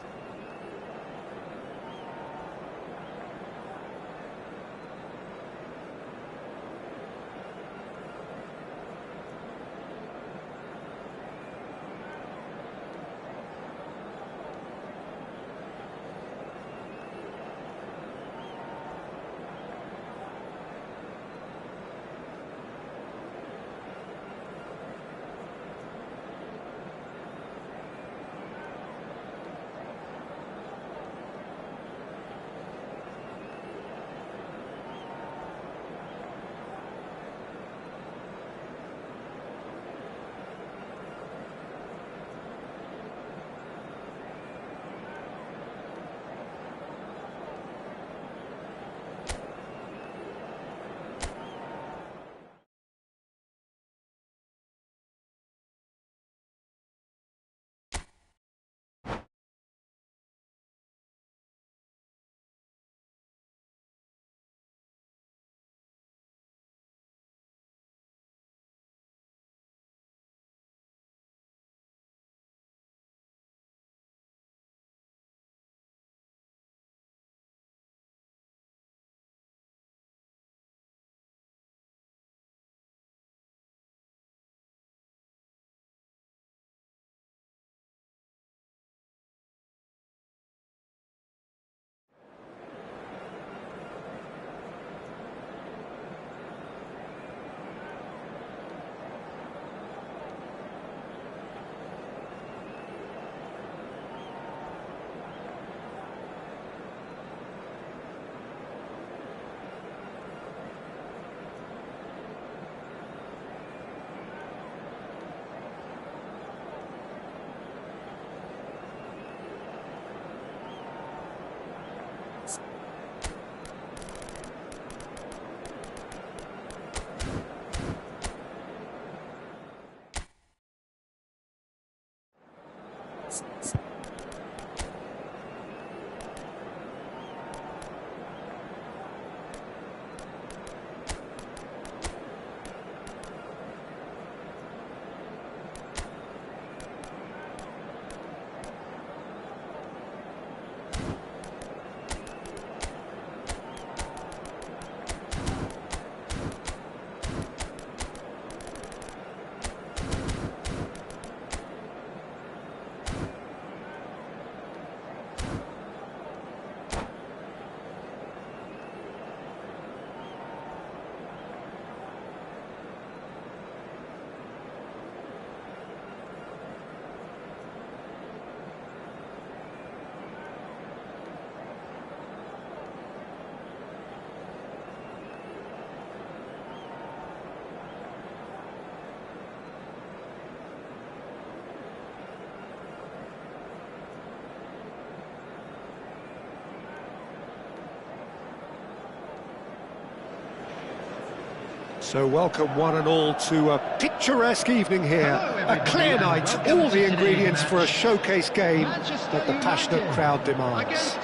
So welcome one and all to a picturesque evening here, a clear night, all the ingredients for a showcase game that the passionate crowd demands.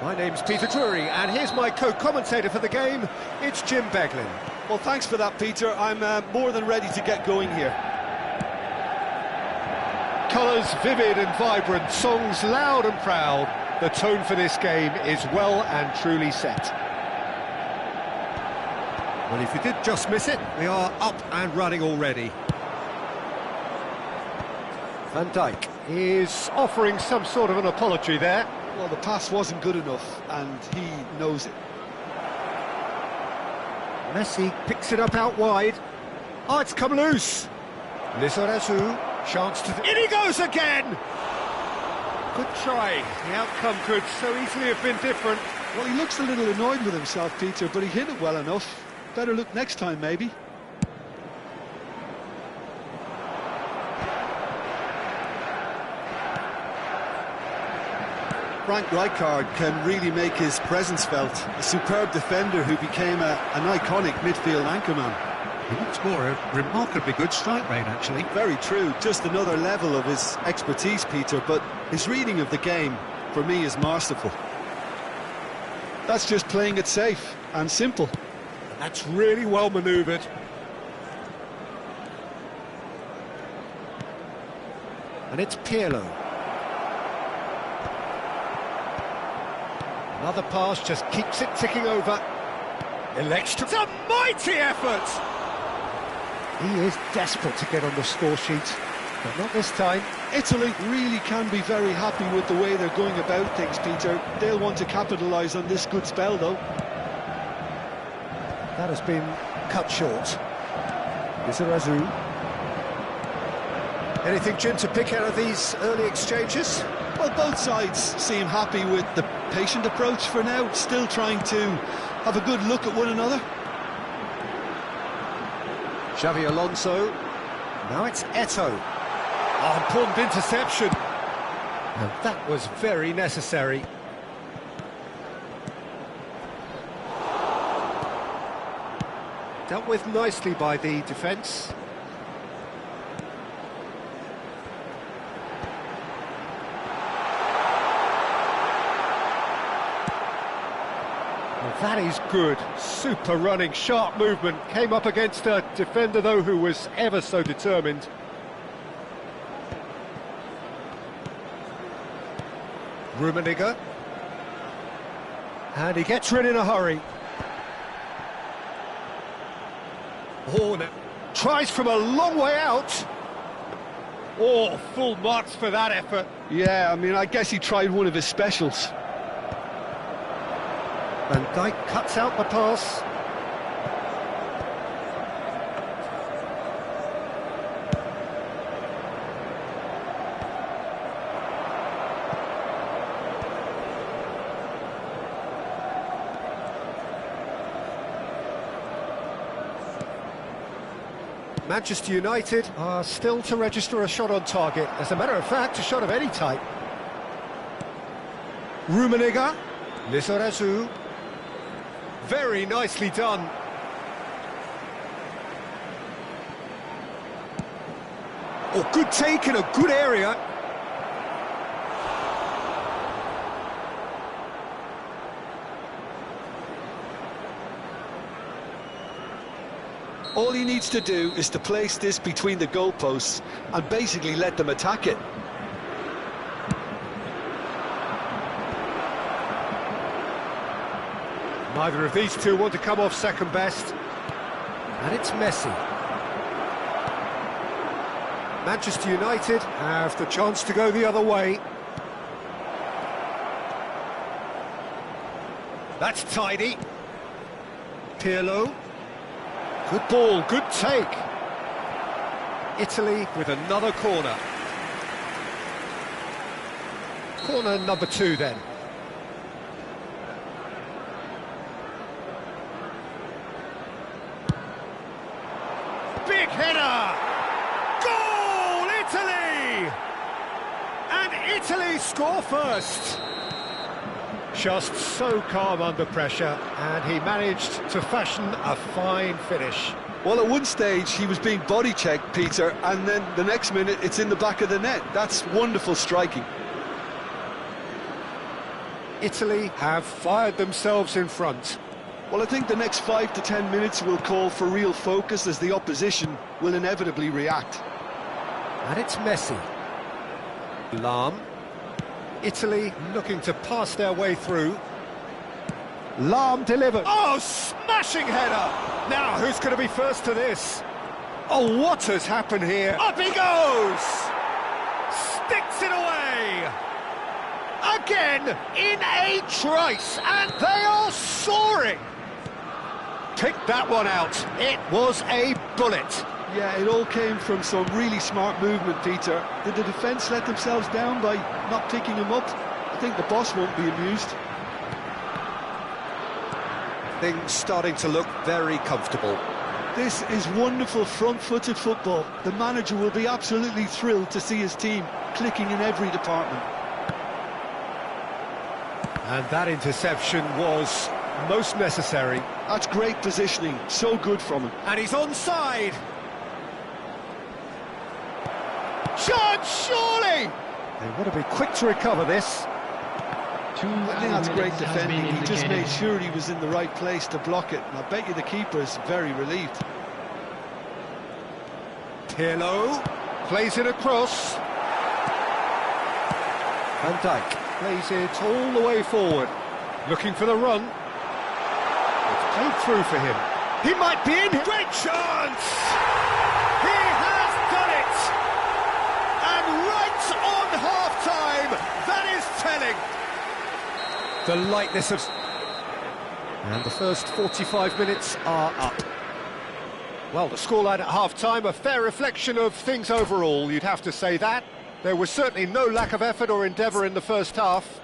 My name's Peter Drury, and here's my co-commentator for the game, it's Jim Beglin. Well, thanks for that, Peter. I'm more than ready to get going here. Colours vivid and vibrant, songs loud and proud. The tone for this game is well and truly set. Well, if you did just miss it, we are up and running already. Van Dijk is offering some sort of an apology there. Well, the pass wasn't good enough, and he knows it. Messi picks it up out wide. Oh, it's come loose. Lizarazu, chance to... In he goes again! Good try. The outcome could so easily have been different. Well, he looks a little annoyed with himself, Peter, but he hit it well enough. Better look next time, maybe. Frank Rijkaard can really make his presence felt. A superb defender who became an iconic midfield anchorman. He looks more a remarkably good strike rate, actually. Very true. Just another level of his expertise, Peter, but his reading of the game, for me, is masterful. That's just playing it safe and simple. That's really well manoeuvred. And it's Pirlo. Another pass just keeps it ticking over. Elects to... It's a mighty effort! He is desperate to get on the score sheet, but not this time. Italy really can be very happy with the way they're going about things, Peter. They'll want to capitalise on this good spell, though. That has been cut short. Lizarazu. Anything, Jim, to pick out of these early exchanges? Well, both sides seem happy with the patient approach for now, still trying to have a good look at one another. Xavi Alonso. Now it's Eto'o. Oh, important interception. And that was very necessary. Dealt with nicely by the defence. Well, that is good. Super running, sharp movement. Came up against a defender, though, who was ever so determined. Rummenigge. And he gets rid in a hurry. Oh, no. Tries from a long way out. Oh, full marks for that effort. Yeah, I mean, I guess he tried one of his specials. Van Dijk cuts out the pass. Manchester United are still to register a shot on target. As a matter of fact, a shot of any type. Rummenigge. Lizarazu. Very nicely done. Oh, good take in a good area. All he needs to do is to place this between the goalposts and basically let them attack it. Neither of these two want to come off second best. And it's Messi. Manchester United have the chance to go the other way. That's tidy. Pirlo. Good ball, good take. Italy with another corner. Corner number 2 then. Big header! Goal, Italy! And Italy score first. Just so calm under pressure, and he managed to fashion a fine finish. Well, at one stage he was being body checked, Peter, and then the next minute it's in the back of the net. That's wonderful striking. Italy have fired themselves in front. Well, I think the next 5 to 10 minutes will call for real focus, as the opposition will inevitably react. And it's Messi. Lahm. Italy looking to pass their way through. Lahm delivered. Oh, smashing header! Now, who's going to be first to this? Oh, what has happened here? Up he goes! Sticks it away! Again, in a trice, and they are soaring! Picked that one out. It was a bullet. Yeah, it all came from some really smart movement, Peter. Did the defence let themselves down by not picking him up? I think the boss won't be amused. Things starting to look very comfortable. This is wonderful front-footed football. The manager will be absolutely thrilled to see his team clicking in every department. And that interception was most necessary. That's great positioning, so good from him. And he's onside. Chance, surely! They want to be quick to recover this. I think that's great defending. He just made sure he was in the right place to block it. And I bet you the keeper is very relieved. Pirlo plays it across. Van Dijk plays it all the way forward. Looking for the run. It's played through for him. He might be in. Great chance! He has done it! And right on half-time, that is telling. The lightness of... And the first 45 minutes are up. Well, the scoreline at half-time, a fair reflection of things overall, you'd have to say that. There was certainly no lack of effort or endeavour in the first half.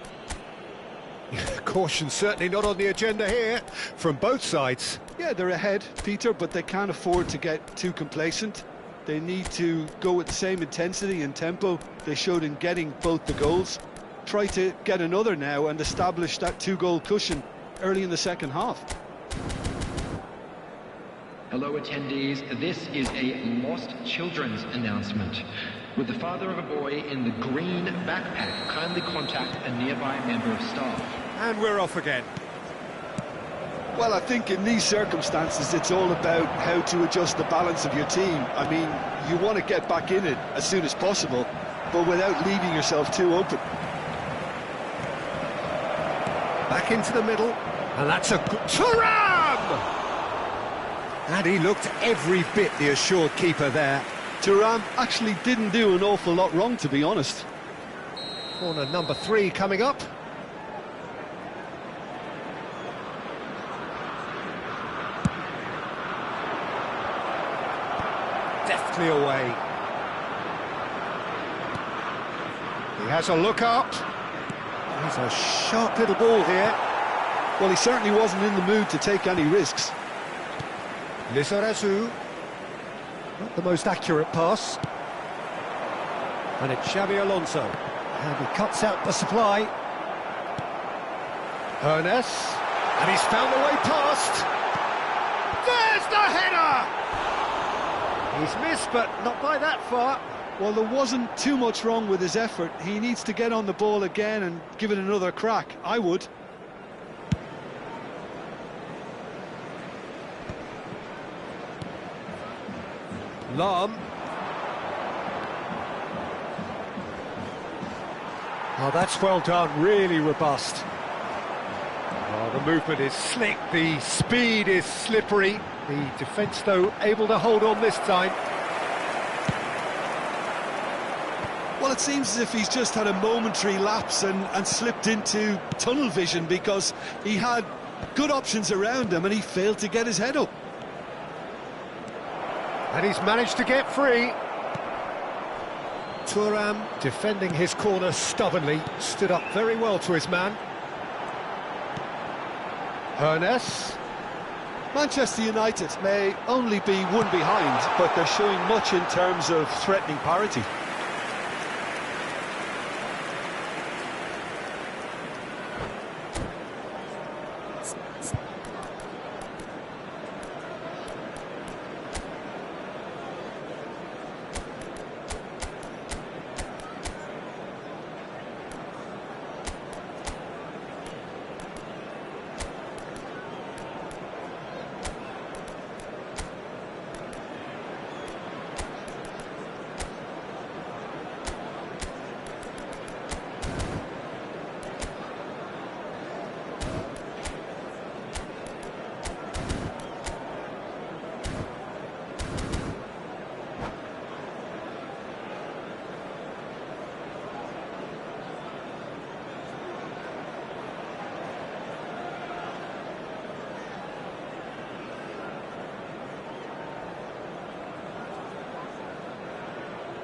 Caution certainly not on the agenda here, from both sides. Yeah, they're ahead, Peter, but they can't afford to get too complacent. They need to go with the same intensity and tempo they showed in getting both the goals. Try to get another now and establish that 2-goal cushion early in the second half. Hello attendees, this is a lost children's announcement. With the father of a boy in the green backpack, kindly contact a nearby member of staff. And we're off again. Well, I think in these circumstances it's all about how to adjust the balance of your team. I mean, you want to get back in it as soon as possible, but without leaving yourself too open. Back into the middle, and that's a good... Thuram! And he looked every bit the assured keeper there. Thuram actually didn't do an awful lot wrong, to be honest. Corner number 3 coming up. Deftly away. He has a look up. He's a sharp little ball here. Well, he certainly wasn't in the mood to take any risks. Lizarazu. Not the most accurate pass. And it's Xabi Alonso. And he cuts out the supply. Ernest. And he's found the way past. There's the header! He's missed, but not by that far. Well, there wasn't too much wrong with his effort. He needs to get on the ball again and give it another crack. I would. Lahm. Oh, that's well done, really robust. Oh, the movement is slick, the speed is slippery. The defence, though, able to hold on this time. Well, it seems as if he's just had a momentary lapse and slipped into tunnel vision, because he had good options around him and he failed to get his head up. And he's managed to get free. Thuram defending his corner stubbornly, stood up very well to his man. Ernest. Manchester United may only be one behind, but they're showing much in terms of threatening parity.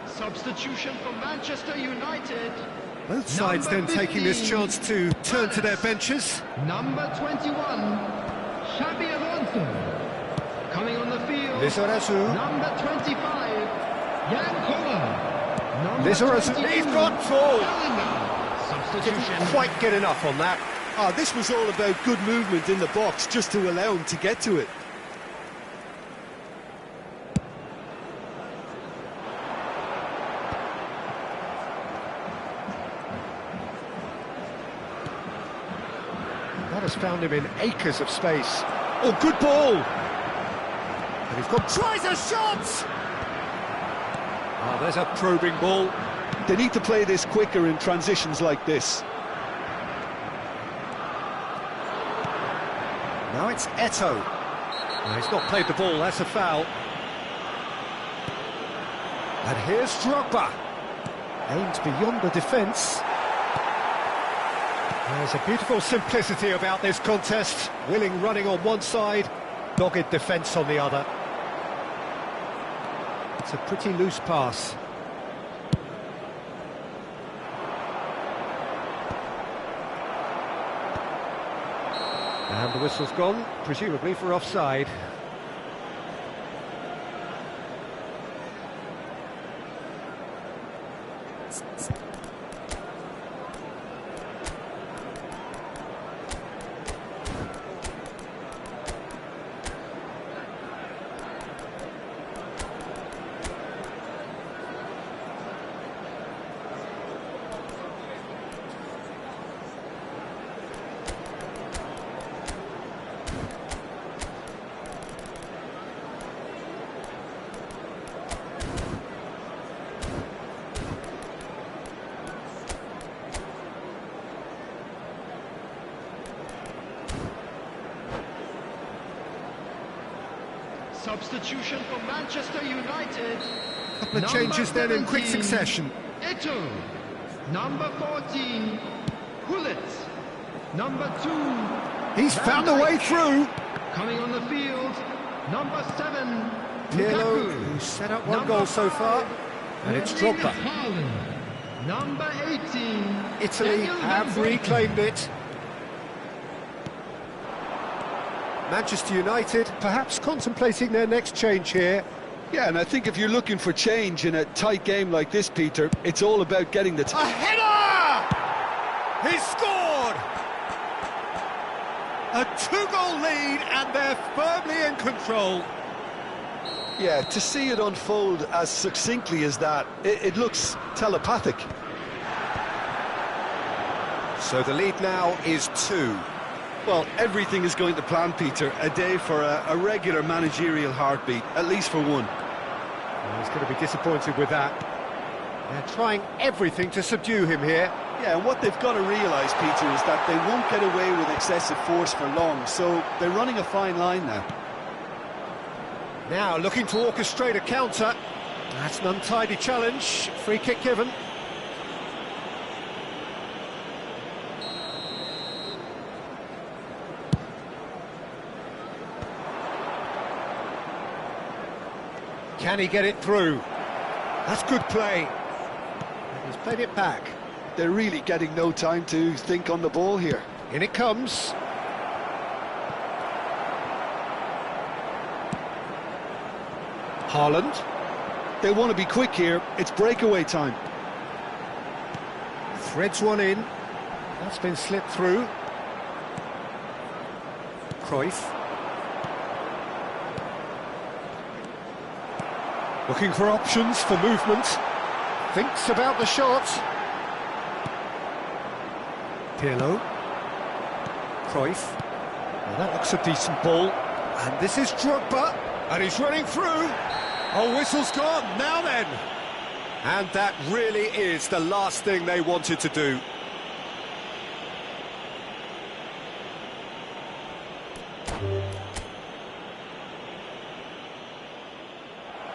Substitution for Manchester United. Both sides then taking this chance to turn to their benches. Number 21, Xabi Alonso. Coming on the field, Lizarazu. number 25, Jan Koller. Number Lizarazu, 22, he's got full. Bellingham. Didn't Substitution. quite get enough on that. This was all about good movement in the box just to allow him to get to it. That has found him in acres of space. Oh, good ball! And he's got... tries a shot! Oh, there's a probing ball. They need to play this quicker in transitions like this. Now it's Eto'o. No, he's not played the ball, that's a foul. And here's Drogba. Aimed beyond the defence. There's a beautiful simplicity about this contest. Willing running on one side, dogged defence on the other. It's a pretty loose pass. And the whistle's gone, presumably for offside. Substitution for Manchester United. Couple of changes then in quick succession. Eto'o. Number 14, Gullit. Number 2, He's found a way through. coming on the field, number 7, Hieu, Lukaku. who's set up one Number goal so far. 5, And it's Erling Drogba. Haaland. Number 18, Italy Daniel have Van Beek. reclaimed it. Manchester United perhaps contemplating their next change here. Yeah, and I think if you're looking for change in a tight game like this, Peter, it's all about getting the... A header! He's scored! A two-goal lead and they're firmly in control. Yeah, to see it unfold as succinctly as that, it looks telepathic. So the lead now is 2. Well, everything is going to plan, Peter. A day for a regular managerial heartbeat, at least for one. Well, he's going to be disappointed with that. They're trying everything to subdue him here. Yeah, and what they've got to realise, Peter, is that they won't get away with excessive force for long, so they're running a fine line now. Now looking to orchestrate a counter. That's an untidy challenge. Free kick given. Can he get it through? That's good play. He's played it back. They're really getting no time to think on the ball here. In it comes. Haaland. They want to be quick here. It's breakaway time. Threads one in. That's been slipped through. Cruyff. Looking for options for movement. Thinks about the shot. Pirlo. Cruyff. Well, that looks a decent ball. And this is Drogba. And he's running through. Oh, whistle's gone. Now then. And that really is the last thing they wanted to do.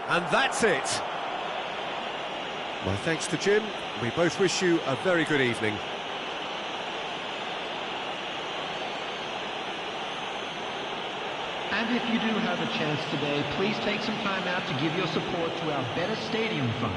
And that's it. My thanks to Jim. We both wish you a very good evening. And if you do have a chance today, please take some time out to give your support to our Better Stadium Fund.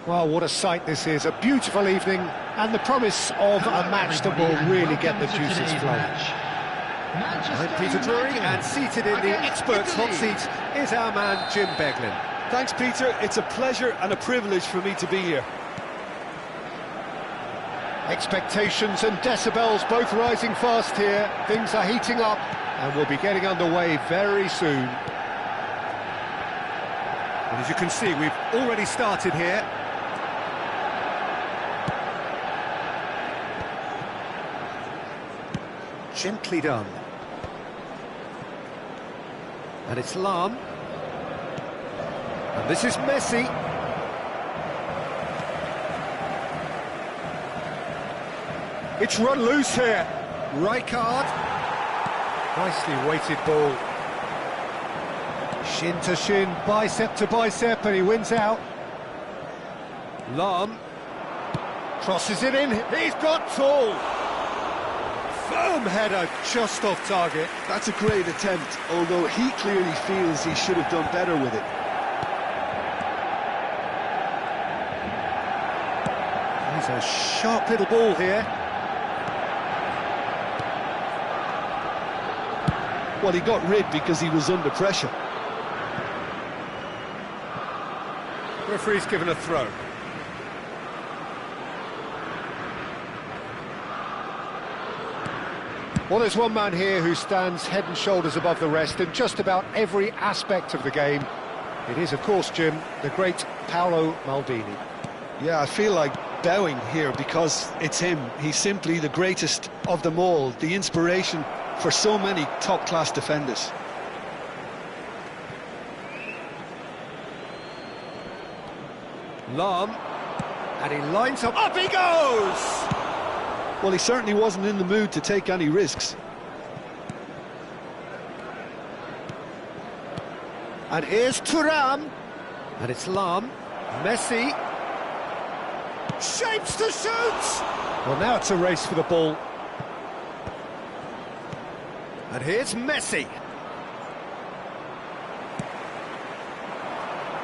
Well, what a sight this is, a beautiful evening, and the promise of a match that will really get the juices flowing. I'm Peter Drury, and seated in the experts' hot seat is our man Jim Beglin. Thanks, Peter. It's a pleasure and a privilege for me to be here. Expectations and decibels both rising fast here. Things are heating up, and we'll be getting underway very soon. And as you can see, we've already started here. Gently done. And it's Lahm. And this is Messi. It's run loose here. Rijkaard. Nicely weighted ball. Shin to shin, bicep to bicep, and he wins out. Lahm. Crosses it in. He's got tall. Firm header, just off target. That's a great attempt, although he clearly feels he should have done better with it. He's a sharp little ball here. Well, he got rid because he was under pressure. Referee's given a throw. Well, there's one man here who stands head and shoulders above the rest in just about every aspect of the game. It is, of course, Jim, the great Paolo Maldini. Yeah, I feel like bowing here because it's him. He's simply the greatest of them all, the inspiration for so many top-class defenders. Lahm. And he lines up. Up he goes! Well, he certainly wasn't in the mood to take any risks. And here's Thuram. And it's Lahm. Messi. Shapes to shoot! Well, now it's a race for the ball. And here's Messi.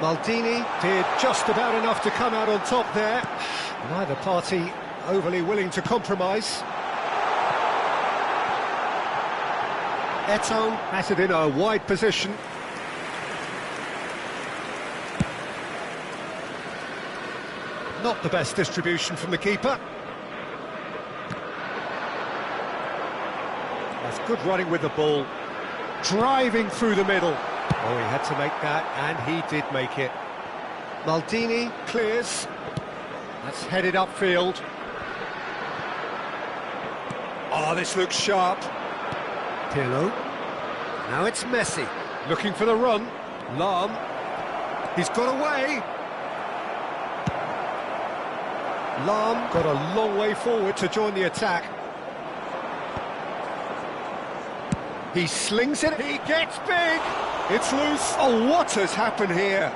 Maldini did just about enough to come out on top there. Neither party overly willing to compromise. Eto'o has it in a wide position. Not the best distribution from the keeper. That's good running with the ball. Driving through the middle. Oh, he had to make that, and he did make it. Maldini clears. That's headed upfield. Oh, this looks sharp. Pirlo. Now it's Messi. Looking for the run. Lahm. He's got away. Lahm got a long way forward to join the attack. He slings it. He gets big. It's loose. Oh, what has happened here?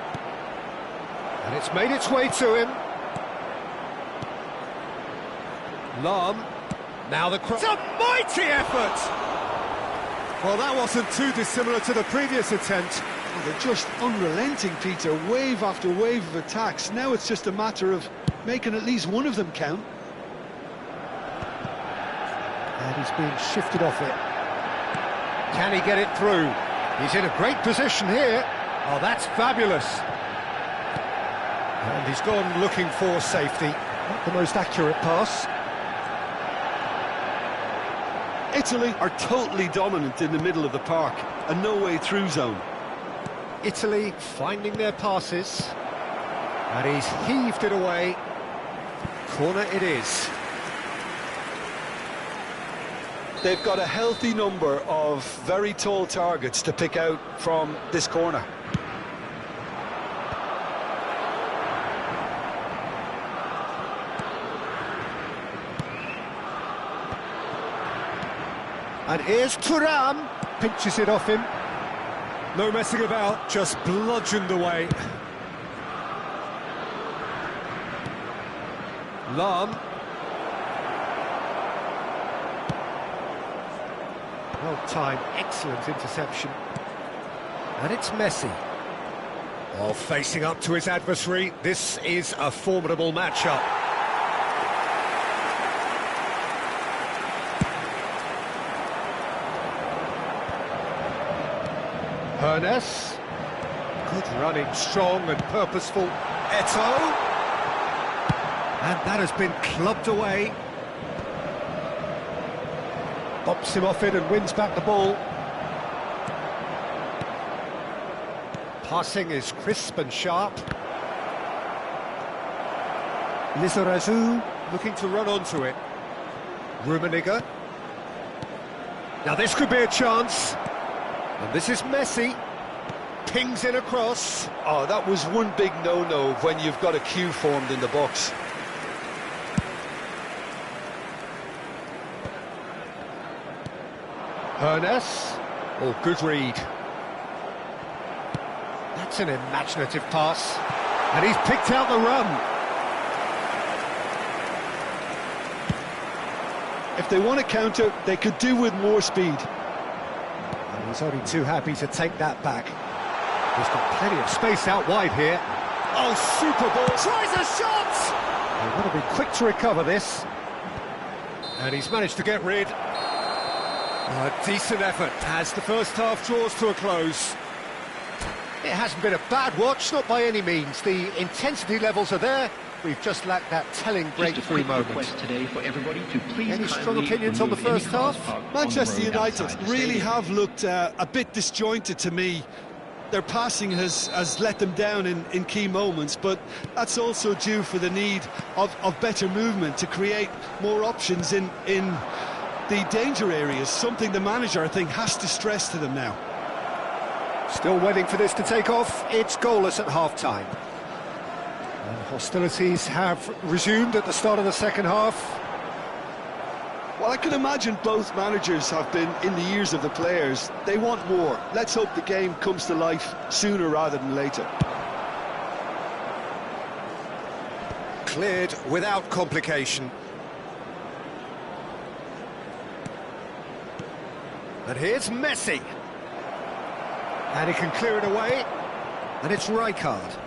And it's made its way to him. Lahm. Now the It's a mighty effort! Well, that wasn't too dissimilar to the previous attempt. Well, they're just unrelenting, Peter. Wave after wave of attacks. Now it's just a matter of making at least one of them count. And he's being shifted off it. Can he get it through? He's in a great position here. Oh, that's fabulous. And he's gone looking for safety. Not the most accurate pass. Italy are totally dominant in the middle of the park, a no-way-through zone. Italy finding their passes. And he's heaved it away. Corner it is. They've got a healthy number of very tall targets to pick out from this corner. And here's Thuram. Pinches it off him. No messing about, just bludgeoned away. Lahm. Well timed, excellent interception. And it's Messi. While facing up to his adversary, this is a formidable matchup. Ernest. Good running, strong and purposeful. Eto'o. And that has been clubbed away. Bops him off it and wins back the ball. Passing is crisp and sharp. Lizarazu looking to run onto it. Rummenigge. Now this could be a chance. And this is Messi. Pings in across. Oh, that was one big no-no when you've got a queue formed in the box. Ernest. Oh, good read. That's an imaginative pass. And he's picked out the run. If they want to counter, they could do with more speed. And he's only too happy to take that back. He's got plenty of space out wide here. Oh, super ball. Tries a shot! They've got to be quick to recover this. And he's managed to get rid. A decent effort as the first half draws to a close. It hasn't been a bad watch, not by any means. The intensity levels are there. We've just lacked that telling breakthrough moment. Request today for everybody to please Any strong opinions on the first half? Manchester United really have looked a bit disjointed to me. Their passing has let them down in key moments, but that's also due for the need of better movement to create more options in the danger areas, something the manager, I think, has to stress to them now. Still waiting for this to take off. It's goalless at half-time. And hostilities have resumed at the start of the second half. Well, I can imagine both managers have been in the ears of the players. They want more. Let's hope the game comes to life sooner rather than later. Cleared without complication. And here's Messi. And he can clear it away. And it's Rijkaard.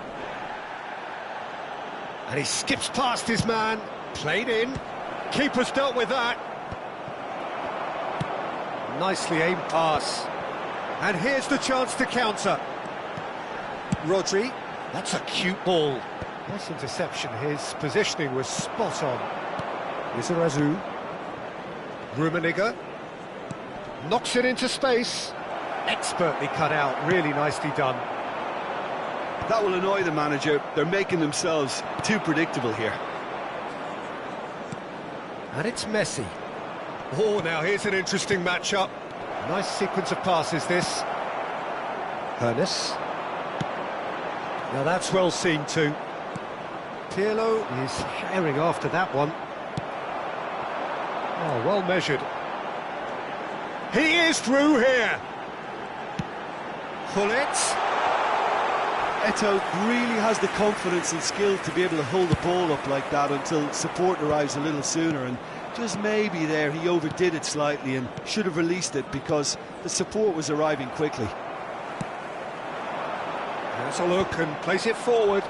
And he skips past his man. Played in. Keeper's dealt with that. Nicely aimed pass. And here's the chance to counter. Rodri. That's a cute ball. Nice interception. His positioning was spot on. Lizarazu. Rummenigge. Knocks it into space. Expertly cut out. Really nicely done. That will annoy the manager. They're making themselves too predictable here. And it's Messi. Oh, now here's an interesting matchup. Nice sequence of passes, this. Ernest. Now that's well seen too. Pirlo is herring after that one. Oh, well measured. He is through here. Gullit. Eto'o really has the confidence and skill to be able to hold the ball up like that until support arrives a little sooner, and just maybe there he overdid it slightly and should have released it because the support was arriving quickly. Has a look and plays it forward.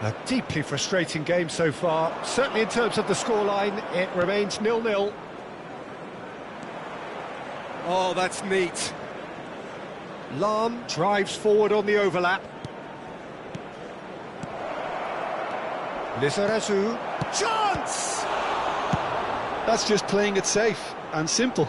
A deeply frustrating game so far. Certainly in terms of the scoreline, it remains 0-0. Oh, that's neat. Lahm drives forward on the overlap. Lizarazu. Chance! That's just playing it safe and simple.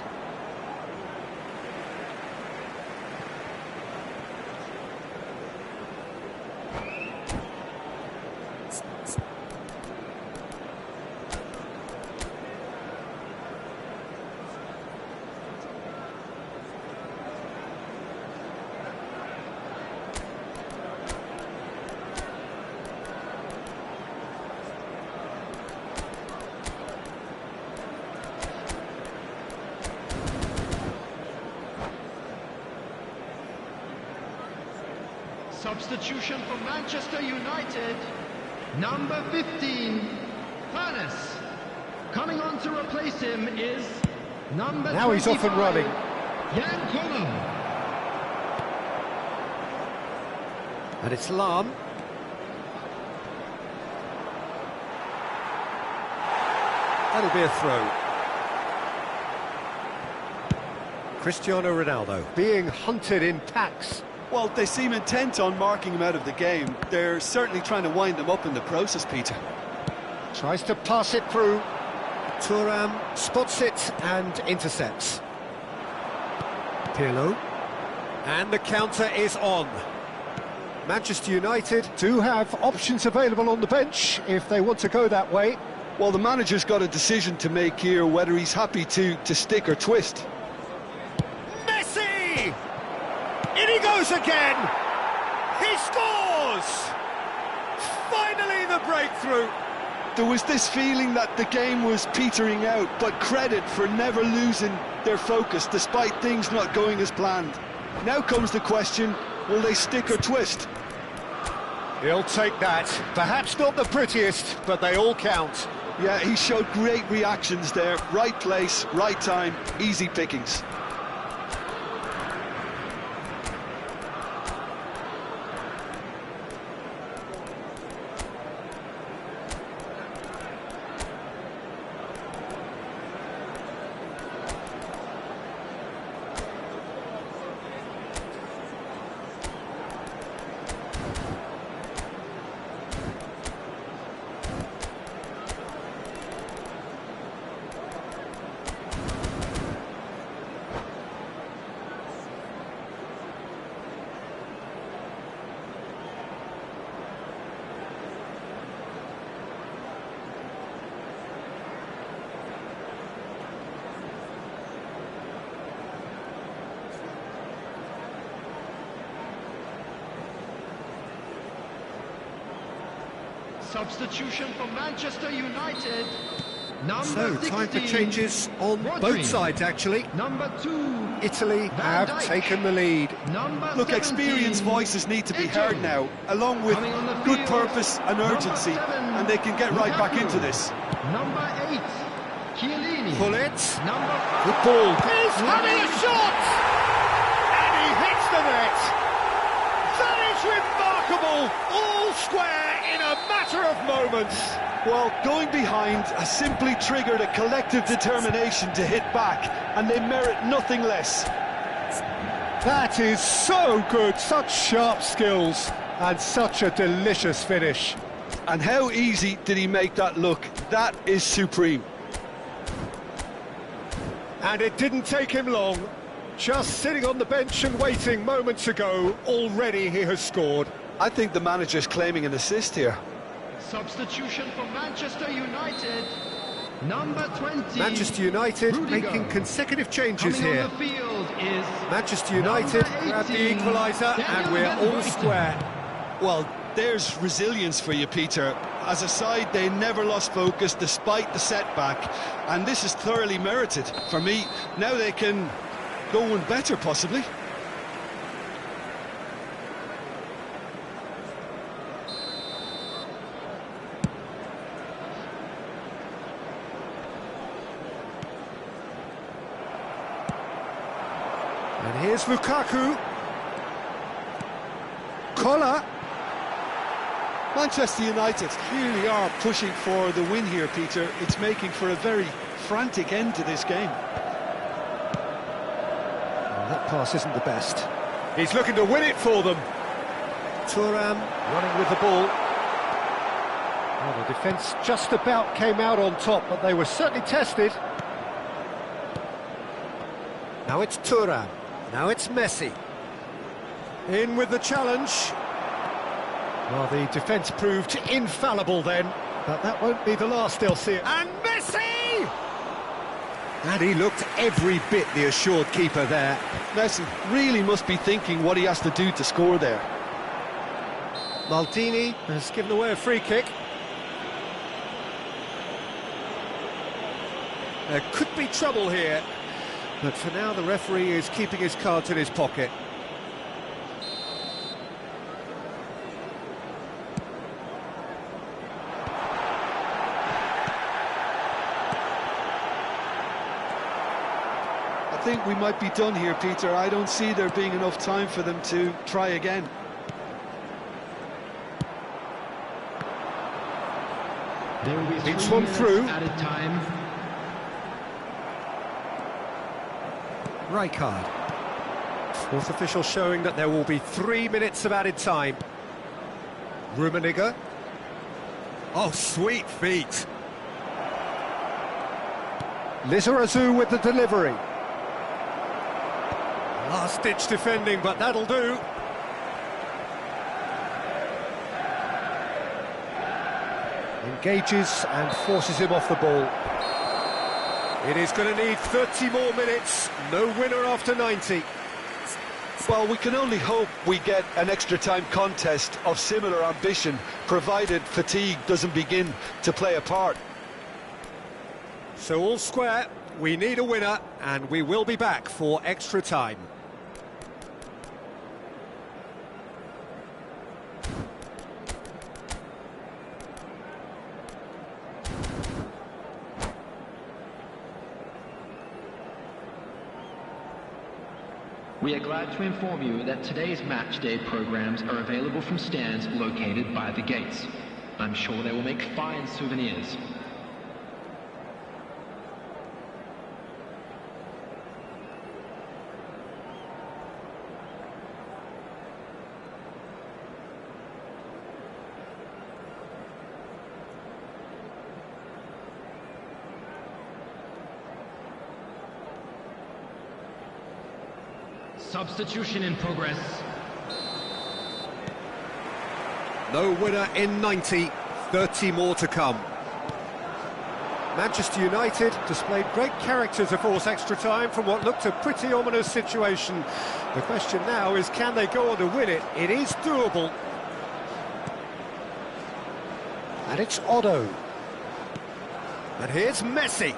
Substitution for Manchester United, number 15, Hannes. Coming on to replace him is number Now he's off and running. Jan Koller. And it's Lam. That'll be a throw. Cristiano Ronaldo being hunted in packs. Well, they seem intent on marking him out of the game. They're certainly trying to wind him up in the process, Peter. Tries to pass it through. Thuram spots it and intercepts. Pirlo. And the counter is on. Manchester United do have options available on the bench if they want to go that way. Well, the manager's got a decision to make here, whether he's happy to stick or twist. Messi! In he goes again! He scores! Finally the breakthrough! There was this feeling that the game was petering out, but credit for never losing their focus despite things not going as planned. Now comes the question, will they stick or twist? He'll take that. Perhaps not the prettiest, but they all count. Yeah, he showed great reactions there. Right place, right time, easy pickings. Substitution for Manchester United. Number So, 16, time for changes on Rodri. both sides, actually. Number 2, Italy Van have Dijk. taken the lead. Number Look, 17, experienced voices need to be heard Hieu. now, along with Coming on the good field, purpose and number urgency, 7, and they can get right back Lukaku. into this. Number 8, Chiellini. Pull it. Number Good ball. He's having a shot! And he hits the net. That is remarkable. All square in a matter of moments. Well, going behind has simply triggered a collective determination to hit back, and they merit nothing less. That is so good. Such sharp skills and such a delicious finish. And how easy did he make that look? That is supreme. And it didn't take him long. Just sitting on the bench and waiting moments ago, already he has scored. I think the manager's claiming an assist here. Substitution for Manchester United. Number 20. Manchester United Rudiger. making consecutive changes Coming here. on the field is Manchester United number grab the 18, equaliser and Daniel we're Van all Dijk. square. Well, there's resilience for you, Peter. As a side, they never lost focus despite the setback, and this is thoroughly merited. For me, now they can go one better, possibly. And here's Lukaku. Collar. Manchester United really are pushing for the win here, Peter. It's making for a very frantic end to this game. That pass isn't the best. He's looking to win it for them. Thuram running with the ball. Well, the defence just about came out on top, but they were certainly tested. Now it's Thuram. Now it's Messi. In with the challenge. Well, the defence proved infallible then, but that won't be the last they'll see. And Messi! And he looked every bit the assured keeper there. Messi really must be thinking what he has to do to score there. Maldini has given away a free kick. There could be trouble here, but for now the referee is keeping his cards in his pocket. I think we might be done here, Peter. I don't see there being enough time for them to try again. There will be Each 3 one minutes through. added time. Rijkaard. Fourth official showing that there will be 3 minutes of added time. Rummenigge. Oh, sweet feet. Lizarazu with the delivery. Last-ditch defending, but that'll do. Engages and forces him off the ball. It is going to need 30 more minutes. No winner after 90. Well, we can only hope we get an extra-time contest of similar ambition, provided fatigue doesn't begin to play a part. So all square, we need a winner, and we will be back for extra time. We are glad to inform you that today's match day programs are available from stands located by the gates. I'm sure they will make fine souvenirs. Substitution in progress. No winner in 90, 30 more to come. Manchester United displayed great character to force extra time from what looked a pretty ominous situation. The question now is, can they go on to win it? It is doable. And it's Otto. And here's Messi.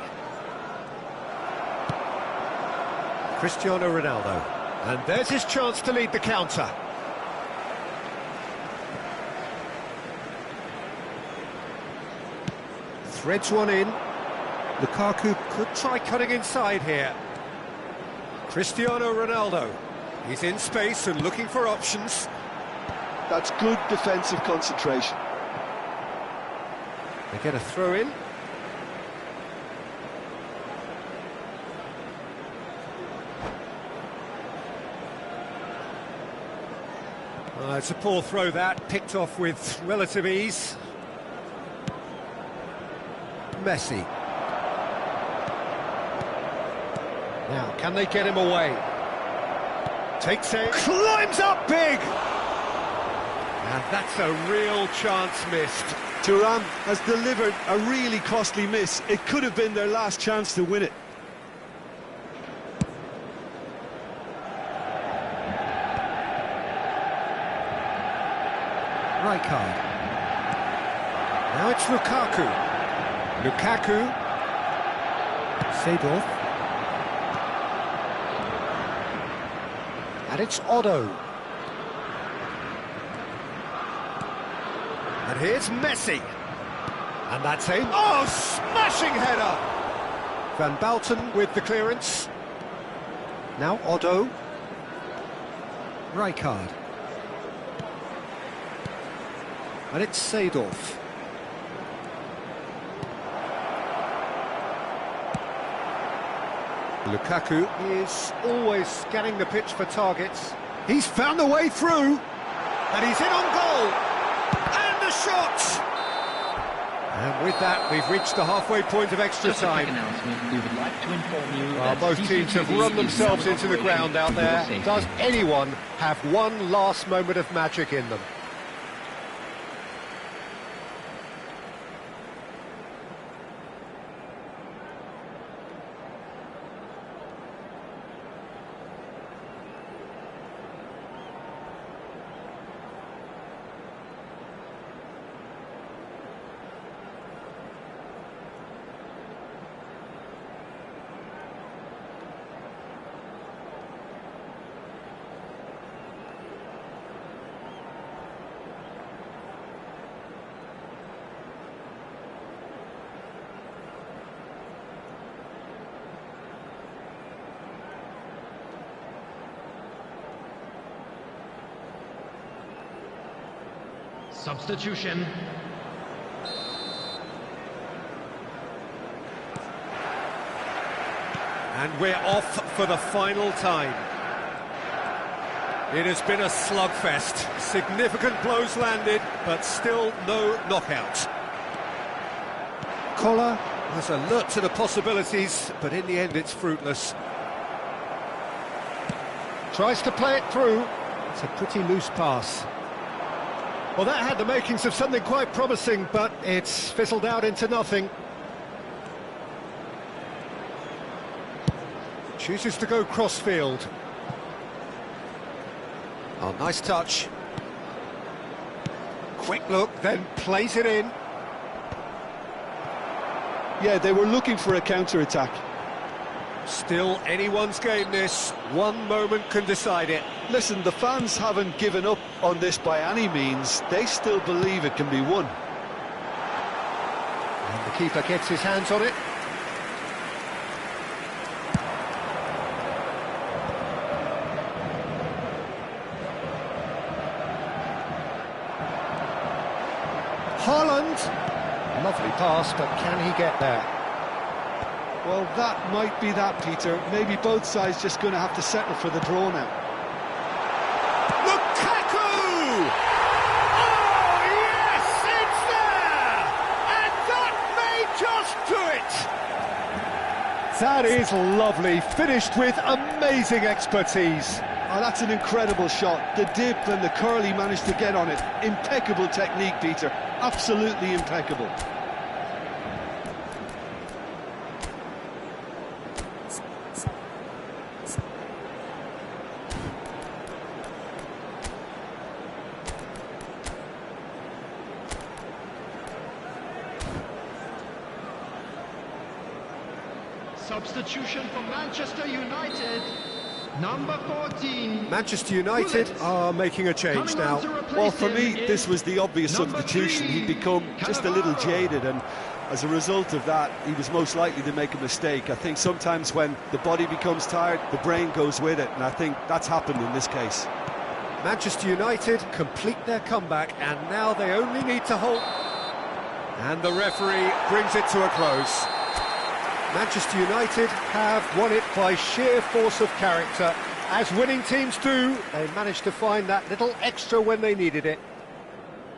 Cristiano Ronaldo. And there's his chance to lead the counter. Threads one in. Lukaku could try cutting inside here. Cristiano Ronaldo. He's in space and looking for options. That's good defensive concentration. They get a throw in. It's a poor throw that, picked off with relative ease. Messi. Now, can they get him away? Takes aim, climbs up big! And that's a real chance missed. Thuram has delivered a really costly miss. It could have been their last chance to win it. Rijkaard. Now it's Lukaku. Lukaku. Seedorf. And it's Otto. And here's Messi. And that's a... Oh, smashing header! Van Balten with the clearance. Now Otto. Rijkaard. And it's Seedorf. Lukaku is always scanning the pitch for targets. He's found the way through. And he's in on goal. And the shot! And with that, we've reached the halfway point of extra Just a quick time. announcement. We would like to inform you Well, that both teams have CCTV run is themselves now into the ground out operating there. for safety. Does anyone have one last moment of magic in them? Substitution. And we're off for the final time. It has been a slugfest. Significant blows landed, but still no knockout. Collar was alert to the possibilities, but in the end it's fruitless. Tries to play it through. It's a pretty loose pass. Well, that had the makings of something quite promising, but it's fizzled out into nothing. Chooses to go cross-field. Oh, nice touch. Quick look, then plays it in. Yeah, they were looking for a counter-attack. Still anyone's game, this. One moment can decide it. Listen, the fans haven't given up on this by any means. They still believe it can be won. And the keeper gets his hands on it. Haaland. Lovely pass, but can he get there? Well, that might be that, Peter. Maybe both sides just going to have to settle for the draw now. Lukaku! Oh, yes, it's there! And that may just do it! That is lovely, finished with amazing expertise. Oh, that's an incredible shot. The dip and the curl he managed to get on it. Impeccable technique, Peter. Absolutely impeccable. Substitution for Manchester United, number 14. Manchester United are making a change now. Well, for me, this was the obvious substitution. He'd become just a little jaded, and as a result of that, he was most likely to make a mistake. I think sometimes when the body becomes tired, the brain goes with it, and I think that's happened in this case. Manchester United complete their comeback, and now they only need to hold. And the referee brings it to a close. Manchester United have won it by sheer force of character. As winning teams do, they managed to find that little extra when they needed it.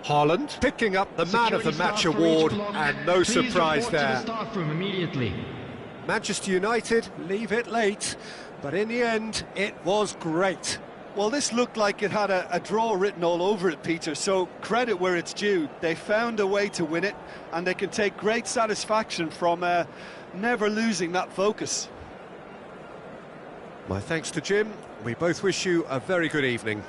Haaland picking up the Man of the Match award, and no surprise there. Manchester United leave it late, but in the end, it was great. Well, this looked like it had a draw written all over it, Peter, so credit where it's due. They found a way to win it, and they can take great satisfaction from never losing that focus. My thanks to Jim. We both wish you a very good evening.